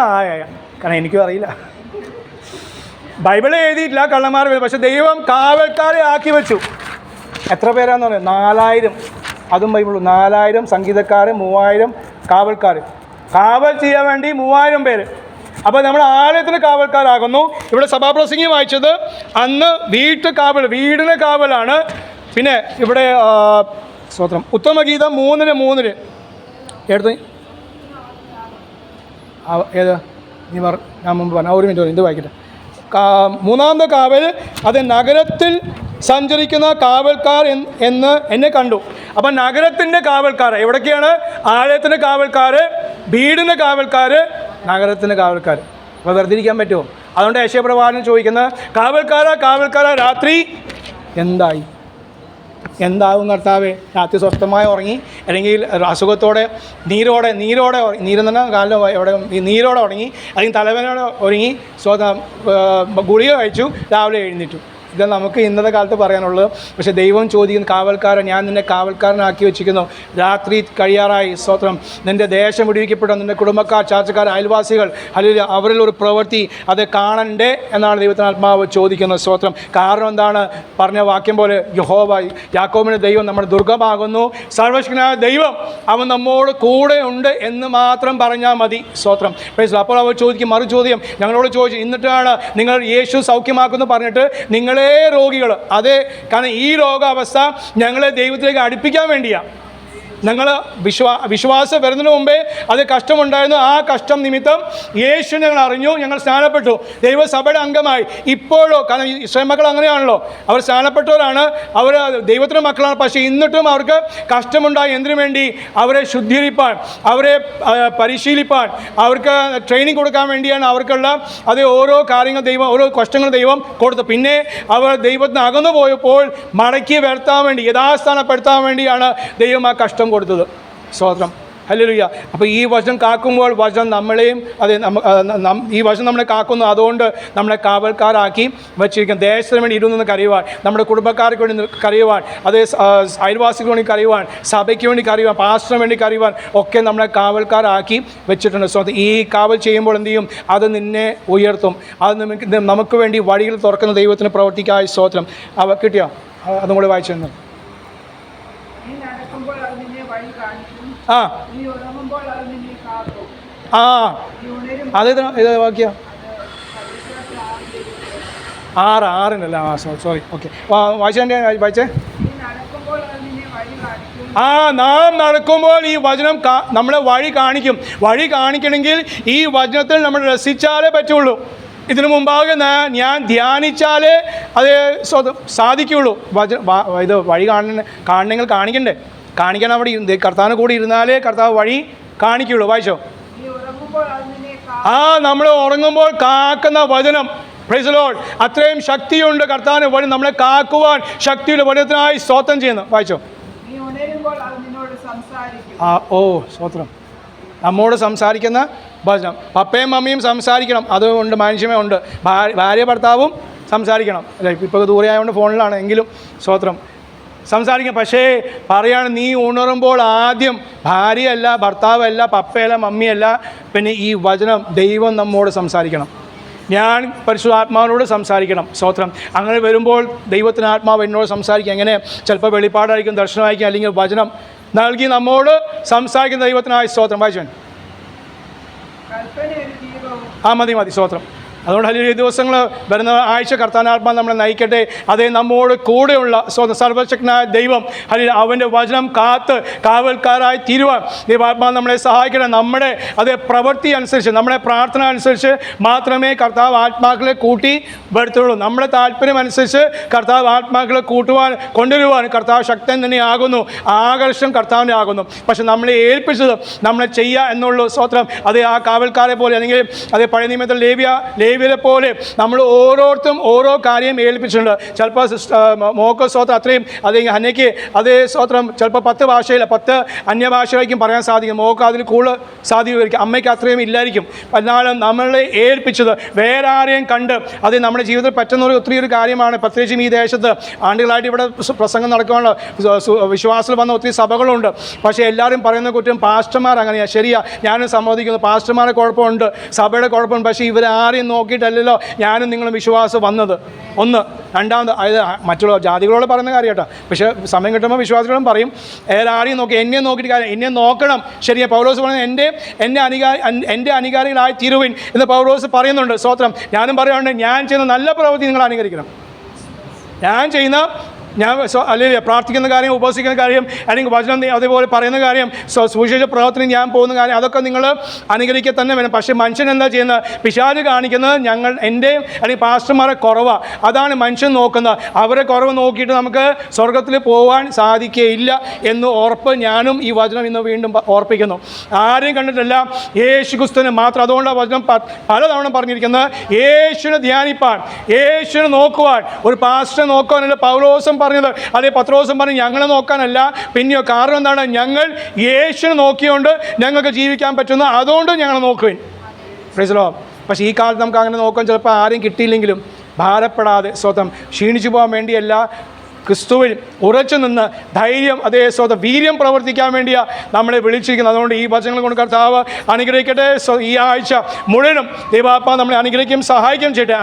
കാരണം എനിക്കും അറിയില്ല, ബൈബിളിൽ എഴുതിയിട്ടില്ല കള്ളന്മാർ വരും. പക്ഷെ ദൈവം കാവൽക്കാരെ ആക്കി വെച്ചു. എത്ര പേരാന്ന് പറയുന്നത്? 4000. അതും ബൈബിൾ. 4000 സംഗീതക്കാർ, 3000 കാവൽക്കാർ. കാവൽ ചെയ്യാൻ വേണ്ടി 3000 പേര്. അപ്പോൾ നമ്മൾ ആലയത്തിന് കാവൽക്കാരാകുന്നു. ഇവിടെ സഭാപ്രസംഗി വായിച്ചത് അന്ന് വീടിന് കാവലാണ്. പിന്നെ ഇവിടെ സ്തോത്രം, ഉത്തമഗീതം 3:3 എടുത്ത് ഏത് ഞാൻ മുമ്പ് പറഞ്ഞു. 1 മിനിറ്റ് ഇത് വായിക്കട്ടെ. 3-ാമത്തെ കാവൽ, അത് നഗരത്തിൽ സഞ്ചരിക്കുന്ന കാവൽക്കാർ എന്ന് എന്നെ കണ്ടു. അപ്പം നഗരത്തിൻ്റെ കാവൽക്കാർ എവിടൊക്കെയാണ്? ആലയത്തിൻ്റെ കാവൽക്കാർ, വീടിൻ്റെ കാവൽക്കാർ, നഗരത്തിൻ്റെ കാവൽക്കാർ. അപ്പോൾ വെറുതെ ഇരിക്കാൻ പറ്റുമോ? അതുകൊണ്ട് യേശയ്യാപ്രവാചകൻ ചോദിക്കുന്നത്, കാവൽക്കാരാ രാത്രി എന്താവും കർത്താവേ? രാത്രി സ്വസ്ഥമായി ഉറങ്ങി, അല്ലെങ്കിൽ അസുഖത്തോടെ നീരെന്ന് പറഞ്ഞാൽ കാലിൽ എവിടെ നീരോടെ ഉറങ്ങി, അല്ലെങ്കിൽ തലവേനയോടെ ഒരുങ്ങി ഗുളിക കഴിച്ചു, രാവിലെ എഴുന്നേറ്റു. ഇത് നമുക്ക് ഇന്നത്തെ കാലത്ത് പറയാനുള്ളത്. പക്ഷേ ദൈവം ചോദിക്കുന്ന കാവൽക്കാരൻ, ഞാൻ നിന്നെ കാവൽക്കാരനാക്കി വെച്ചിരിക്കുന്നു. രാത്രി കഴിയാറായി. സ്തോത്രം. നിൻ്റെ ദേശം വിടുവിക്കപ്പെട്ട നിൻ്റെ കുടുംബക്കാർ, ചാർച്ചക്കാർ, അയൽവാസികൾ, അല്ലെങ്കിൽ അവരിൽ ഒരു പ്രവൃത്തി അത് കാണണ്ടേ എന്നാണ് ദൈവത്തിന് ആത്മാവ് ചോദിക്കുന്നത്. സ്തോത്രം. കാരണം എന്താണ്? പറഞ്ഞ വാക്യം പോലെ യഹോവ യാക്കോബിൻ്റെ ദൈവം നമ്മുടെ ദുർഗമാകുന്നു, സർവശക്തനായ ദൈവം അവൻ നമ്മോട് കൂടെ ഉണ്ട് എന്ന് മാത്രം പറഞ്ഞാൽ മതി. സ്തോത്രം. അപ്പോൾ അവർ ചോദിക്കും, മറു ചോദ്യം ഞങ്ങളോട് ചോദിച്ചു, എന്നിട്ടാണ് നിങ്ങൾ യേശു സൗഖ്യമാക്കുമെന്ന് പറഞ്ഞിട്ട് നിങ്ങളെ രോഗികൾ? അതെ, കാരണം ഈ രോഗാവസ്ഥ ഞങ്ങളെ ദൈവത്തിലേക്ക് അടുപ്പിക്കാൻ വേണ്ടിയാണ്. ഞങ്ങൾ വിശ്വാസം വരുന്നതിന് മുമ്പേ അത് കഷ്ടമുണ്ടായിരുന്നു. ആ കഷ്ടം നിമിത്തം യേശു ഞങ്ങൾ അറിഞ്ഞു, ഞങ്ങൾ സ്നാനപ്പെട്ടു, ദൈവസഭയുടെ അംഗമായി. ഇപ്പോഴോ, കാരണം ഇസ്രായേൽ മക്കൾ അങ്ങനെയാണല്ലോ, അവർ സ്നാനപ്പെട്ടവരാണ്, അവർ ദൈവത്തിൻ്റെ മക്കളാണ്. പക്ഷേ എന്നിട്ടും അവർക്ക് കഷ്ടമുണ്ടായി. എന്തിനു വേണ്ടി? അവരെ ശുദ്ധീകരിപ്പാൻ, അവരെ പരിശീലിപ്പാൻ, അവർക്ക് ട്രെയിനിങ് കൊടുക്കാൻ വേണ്ടിയാണ് അവർക്കുള്ള അത് ഓരോ കാര്യങ്ങൾ ദൈവം, ഓരോ കഷ്ടങ്ങൾ ദൈവം കൊടുത്തു. പിന്നെ അവർ ദൈവത്തിന് അകന്നു പോയപ്പോൾ മടക്കി വരുത്താൻ വേണ്ടി, യഥാസ്ഥാനപ്പെടുത്താൻ വേണ്ടിയാണ് ദൈവം ആ കഷ്ടം കൊടുത്തത്. സ്തോത്രം, ഹല്ലേലൂയ. അപ്പോൾ ഈ വചനം കാക്കുമ്പോൾ വചനം നമ്മളെയും ഈ വചനം നമ്മളെ കാക്കുന്നു. അതുകൊണ്ട് നമ്മളെ കാവൽക്കാരാക്കി വച്ചിരിക്കും. ദേശത്തിന് വേണ്ടി ഇരുന്ന് കരയുവാൻ, നമ്മുടെ കുടുംബക്കാർക്ക് വേണ്ടി കരയുവാൻ, അത് അയൽവാസികൾക്ക് വേണ്ടി കരയുവാൻ, സഭയ്ക്ക് വേണ്ടി കരയുവാൻ, പാസ്റ്ററിന് വേണ്ടി കരയുവാൻ ഒക്കെ നമ്മളെ കാവൽക്കാരാക്കി വെച്ചിട്ടുണ്ട്. സ്തോത്രം. ഈ കാവൽ ചെയ്യുമ്പോൾ എന്ത് ചെയ്യും? അത് നിന്നെ ഉയർത്തും. അത് നമുക്ക് വേണ്ടി വഴികൾ തുറക്കുന്ന ദൈവത്തിന് പ്രവർത്തിക്കായ സ്തോത്രം. കിട്ടിയോ? അതും കൂടി വായിച്ചു തന്നു. അതേത് വാക്യ? 6:6 സോറി. ഓക്കെ, വായിച്ചേ. നാം നടക്കുമ്പോൾ ഈ വചനം നമ്മളെ വഴി കാണിക്കും. വഴി കാണിക്കണമെങ്കിൽ ഈ വചനത്തിൽ നമ്മൾ രസിച്ചാലേ പറ്റുള്ളൂ. ഇതിനു മുമ്പാകെ ഞാൻ ധ്യാനിച്ചാലേ അത് സാധിക്കുകയുള്ളൂ. ഇത് വഴി കാണണമെങ്കിൽ കാണിക്കണ്ടേ? കാണിക്കാൻ അവിടെ കർത്താവിന് കൂടി ഇരുന്നാലേ കർത്താവ് വഴി കാണിക്കുകയുള്ളൂ. വായിച്ചോ. നമ്മൾ ഉറങ്ങുമ്പോൾ കാക്കുന്ന വചനം, പ്രൈസ് ദി ലോർഡ്, അത്രയും ശക്തിയുണ്ട് കർത്താവിന് വഴി നമ്മളെ കാക്കുവാൻ ശക്തിയുള്ള വചനത്തിനായി സ്തോത്രം ചെയ്യുന്നു. വായിച്ചോ. സ്തോത്രം. നമ്മോട് സംസാരിക്കുന്ന വചനം. പപ്പയും മമ്മിയും സംസാരിക്കണം, അതുകൊണ്ട് മനുഷ്യമേ ഉണ്ട്. ഭാര്യ ഭർത്താവും സംസാരിക്കണം. അല്ലേ, ഇപ്പോൾ ദൂരെ ആയതുകൊണ്ട് ഫോണിലാണ്, എങ്കിലും സ്തോത്രം സംസാരിക്കാം. പക്ഷേ പറയാണ്, നീ ഉണരുമ്പോൾ ആദ്യം ഭാര്യയല്ല, ഭർത്താവല്ല, പപ്പയല്ല, മമ്മിയല്ല, പിന്നെ ഈ വചനം ദൈവം നമ്മോട് സംസാരിക്കണം. ഞാൻ പരിശുദ്ധാത്മാവിനോട് സംസാരിക്കണം. സ്തോത്രം. അങ്ങനെ വരുമ്പോൾ ദൈവത്തിന് ആത്മാവ് എന്നോട് സംസാരിക്കും. എങ്ങനെ? ചിലപ്പോൾ വെളിപ്പാടായിരിക്കും, ദർശനമായിരിക്കും, അല്ലെങ്കിൽ വചനം നൽകി നമ്മോട് സംസാരിക്കുന്ന ദൈവത്തിനായി സ്തോത്രം. വായിച്ചു. മതി. സ്തോത്രം. അതുകൊണ്ട് ഈ ദിവസങ്ങൾ വരുന്ന ആഴ്ച കർത്താനാത്മാ നമ്മളെ നയിക്കട്ടെ. അതേ നമ്മോട് കൂടെയുള്ള സർവശക്തനായ ദൈവം അവൻ്റെ വചനം കാത്ത് കാവൽക്കാരായി തീരുവാൻ ദൈവാത്മാ നമ്മളെ സഹായിക്കണം. നമ്മുടെ അതേ പ്രവൃത്തി അനുസരിച്ച്, നമ്മുടെ പ്രാർത്ഥന അനുസരിച്ച് മാത്രമേ കർത്താവ് ആത്മാക്കളെ കൂട്ടി വരുത്തുള്ളൂ. നമ്മുടെ താല്പര്യം അനുസരിച്ച് കർത്താവ് ആത്മാക്കളെ കൊണ്ടുവരുവാൻ കർത്താവ് ശക്തൻ തന്നെയാകുന്നു. ആകർഷണം കർത്താവിൻ്റെ ആകുന്നു. പക്ഷെ നമ്മളെ ഏൽപ്പിച്ചത് നമ്മളെ ചെയ്യുക എന്നുള്ളൂ. സ്തോത്രം. അതേ ആ കാവൽക്കാരെ പോലെ, അല്ലെങ്കിൽ അതേ പഴയ നിയമത്തിൽ ലേവ്യരെ പോലെ നമ്മൾ ഓരോരുത്തരും ഓരോ കാര്യം ഏൽപ്പിച്ചിട്ടുണ്ട്. ചിലപ്പോൾ മോക്ക് സ്തോത്രം അത്രയും, അല്ലെങ്കിൽ ഹന്നയ്ക്ക് അതേ സ്തോത്രം ചിലപ്പോൾ 10 ഭാഷയിൽ 10 അന്യഭാഷയിലേക്കും പറയാൻ സാധിക്കും. മോക്ക് അതിൽ കൂടുതൽ സാധിക്കുമായിരിക്കും, അമ്മയ്ക്ക് അത്രയും ഇല്ലായിരിക്കും. എന്നാലും നമ്മളെ ഏൽപ്പിച്ചത് വേറെ ആരെയും കണ്ട് അത് നമ്മുടെ ജീവിതത്തിൽ പറ്റുന്ന ഒത്തിരി ഒരു കാര്യമാണ്. പ്രത്യേകിച്ചും ഈ ദേശത്ത് ആണ്ടുകളായിട്ട് ഇവിടെ പ്രസംഗം നടക്കുകയാണ്, വിശ്വാസത്തിൽ വന്ന ഒത്തിരി സഭകളുണ്ട്. പക്ഷേ എല്ലാവരും പറയുന്ന കുറ്റം പാസ്റ്റർമാർ അങ്ങനെയാണ്. ശരിയാ, ഞാനും സമ്മതിക്കുന്നു, പാസ്റ്റർമാരുടെ കുഴപ്പമുണ്ട്, സഭയുടെ കുഴപ്പമുണ്ട്. പക്ഷേ ഇവരാരെയും നോക്കിയിട്ടല്ലല്ലോ ഞാനും നിങ്ങളും വിശ്വാസം വന്നത്. ഒന്ന്. രണ്ടാമത്, അതായത് മറ്റുള്ള ജാതികളോട് പറയുന്ന കാര്യം കേട്ടോ. പക്ഷേ സമയം കിട്ടുമ്പോൾ വിശ്വാസികളും പറയും, ആരെയും നോക്കി, എന്നെ നോക്കിയിട്ട് കാര്യം, എന്നെ നോക്കണം. ശരിയാ, പൗലോസ് പറയുന്നത് എൻ്റെ അനുകാരികളായി തീരുവിൻ എന്ന് പൗലോസ് പറയുന്നുണ്ട്. സ്തോത്രം. ഞാനും പറയാറുണ്ട്, ഞാൻ ചെയ്യുന്ന നല്ല പ്രവൃത്തി നിങ്ങൾ അനുകരിക്കണം. അല്ലെങ്കിൽ പ്രാർത്ഥിക്കുന്ന കാര്യം, ഉപവസിക്കുന്ന കാര്യം, അല്ലെങ്കിൽ വചനം അതേപോലെ പറയുന്ന കാര്യം, സുവിശേഷ പ്രവർത്തനം ഞാൻ പോകുന്ന കാര്യം, അതൊക്കെ നിങ്ങൾ അനുകരിക്കുക തന്നെ വേണം. പക്ഷേ മനുഷ്യൻ എന്താ ചെയ്യുന്നത്? പിശാച് കാണിക്കുന്നത് എൻ്റെ അല്ലെങ്കിൽ പാസ്റ്റർമാരെ കുറവാണ്. അതാണ് മനുഷ്യൻ നോക്കുന്നത്. അവരെ കുറവ് നോക്കിയിട്ട് നമുക്ക് സ്വർഗത്തിൽ പോകാൻ സാധിക്കുകയില്ല എന്ന് ഉറപ്പ് ഞാനും ഈ വചനം ഇന്ന് വീണ്ടും ഓർപ്പിക്കുന്നു. ആരെയും കണ്ടിട്ടല്ല, യേശു ക്രിസ്തുവിനെ മാത്രം. അതുകൊണ്ട് വചനം പലതവണ പറഞ്ഞിരിക്കുന്നത് യേശുവിനെ ധ്യാനിപ്പാൻ, യേശുവിനെ നോക്കുവാൻ. ഒരു പാസ്റ്ററെ നോക്കുവാനല്ല പൗലോസും പറഞ്ഞത്, അതേ പത്രോസും പറഞ്ഞു, ഞങ്ങളെ നോക്കാനല്ല. പിന്നെയോ കാരണം എന്താണ്? ഞങ്ങൾ യേശുവിനെ നോക്കിയോണ്ട് ഞങ്ങൾക്ക് ജീവിക്കാൻ പറ്റുന്നു, അതുകൊണ്ട് ഞങ്ങൾ നോക്കുവിൻ. Praise the Lord. പക്ഷേ ഈ കാലത്ത് നമുക്ക് അങ്ങനെ നോക്കാൻ ചിലപ്പോൾ ആരും കിട്ടിയില്ലെങ്കിലും ഭാരപ്പെടാതെ സ്വന്തം ക്ഷീണിച്ചു പോകാൻ വേണ്ടിയല്ല, ക്രിസ്തുവിൽ ഉറച്ചു നിന്ന് ധൈര്യം, അതേ സ്വന്തം വീര്യം പ്രവർത്തിക്കാൻ വേണ്ടിയാണ് നമ്മളെ വിളിച്ചിരിക്കുന്നത്. അതുകൊണ്ട് ഈ വചനങ്ങൾ കൊണ്ട് കർത്താവ് അനുഗ്രഹിക്കട്ടെ. ഈ ആഴ്ച മുഴുവനും ദൈവാത്മാ നമ്മളെ അനുഗ്രഹിക്കുകയും സഹായിക്കുകയും ചെയ്യട്ടെ.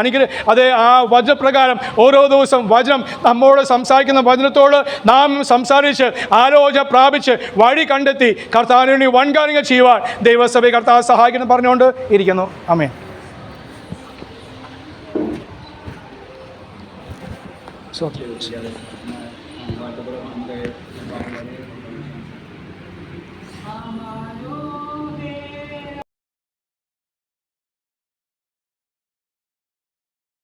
അതേ ആ വചനപ്രകാരം ഓരോ ദിവസം വചനം നമ്മോട് സംസാരിക്കുന്ന വചനത്തോട് നാം സംസാരിച്ച് ആലോചന പ്രാപിച്ച് വഴി കണ്ടെത്തി കർത്താവിന് വേണ്ടി വൻകാര്യങ്ങൾ ചെയ്യുവാൻ ദൈവസഭയെ കർത്താവ് സഹായിക്കണം പറഞ്ഞുകൊണ്ട് ഇരിക്കുന്നു. ആമേൻ. Amano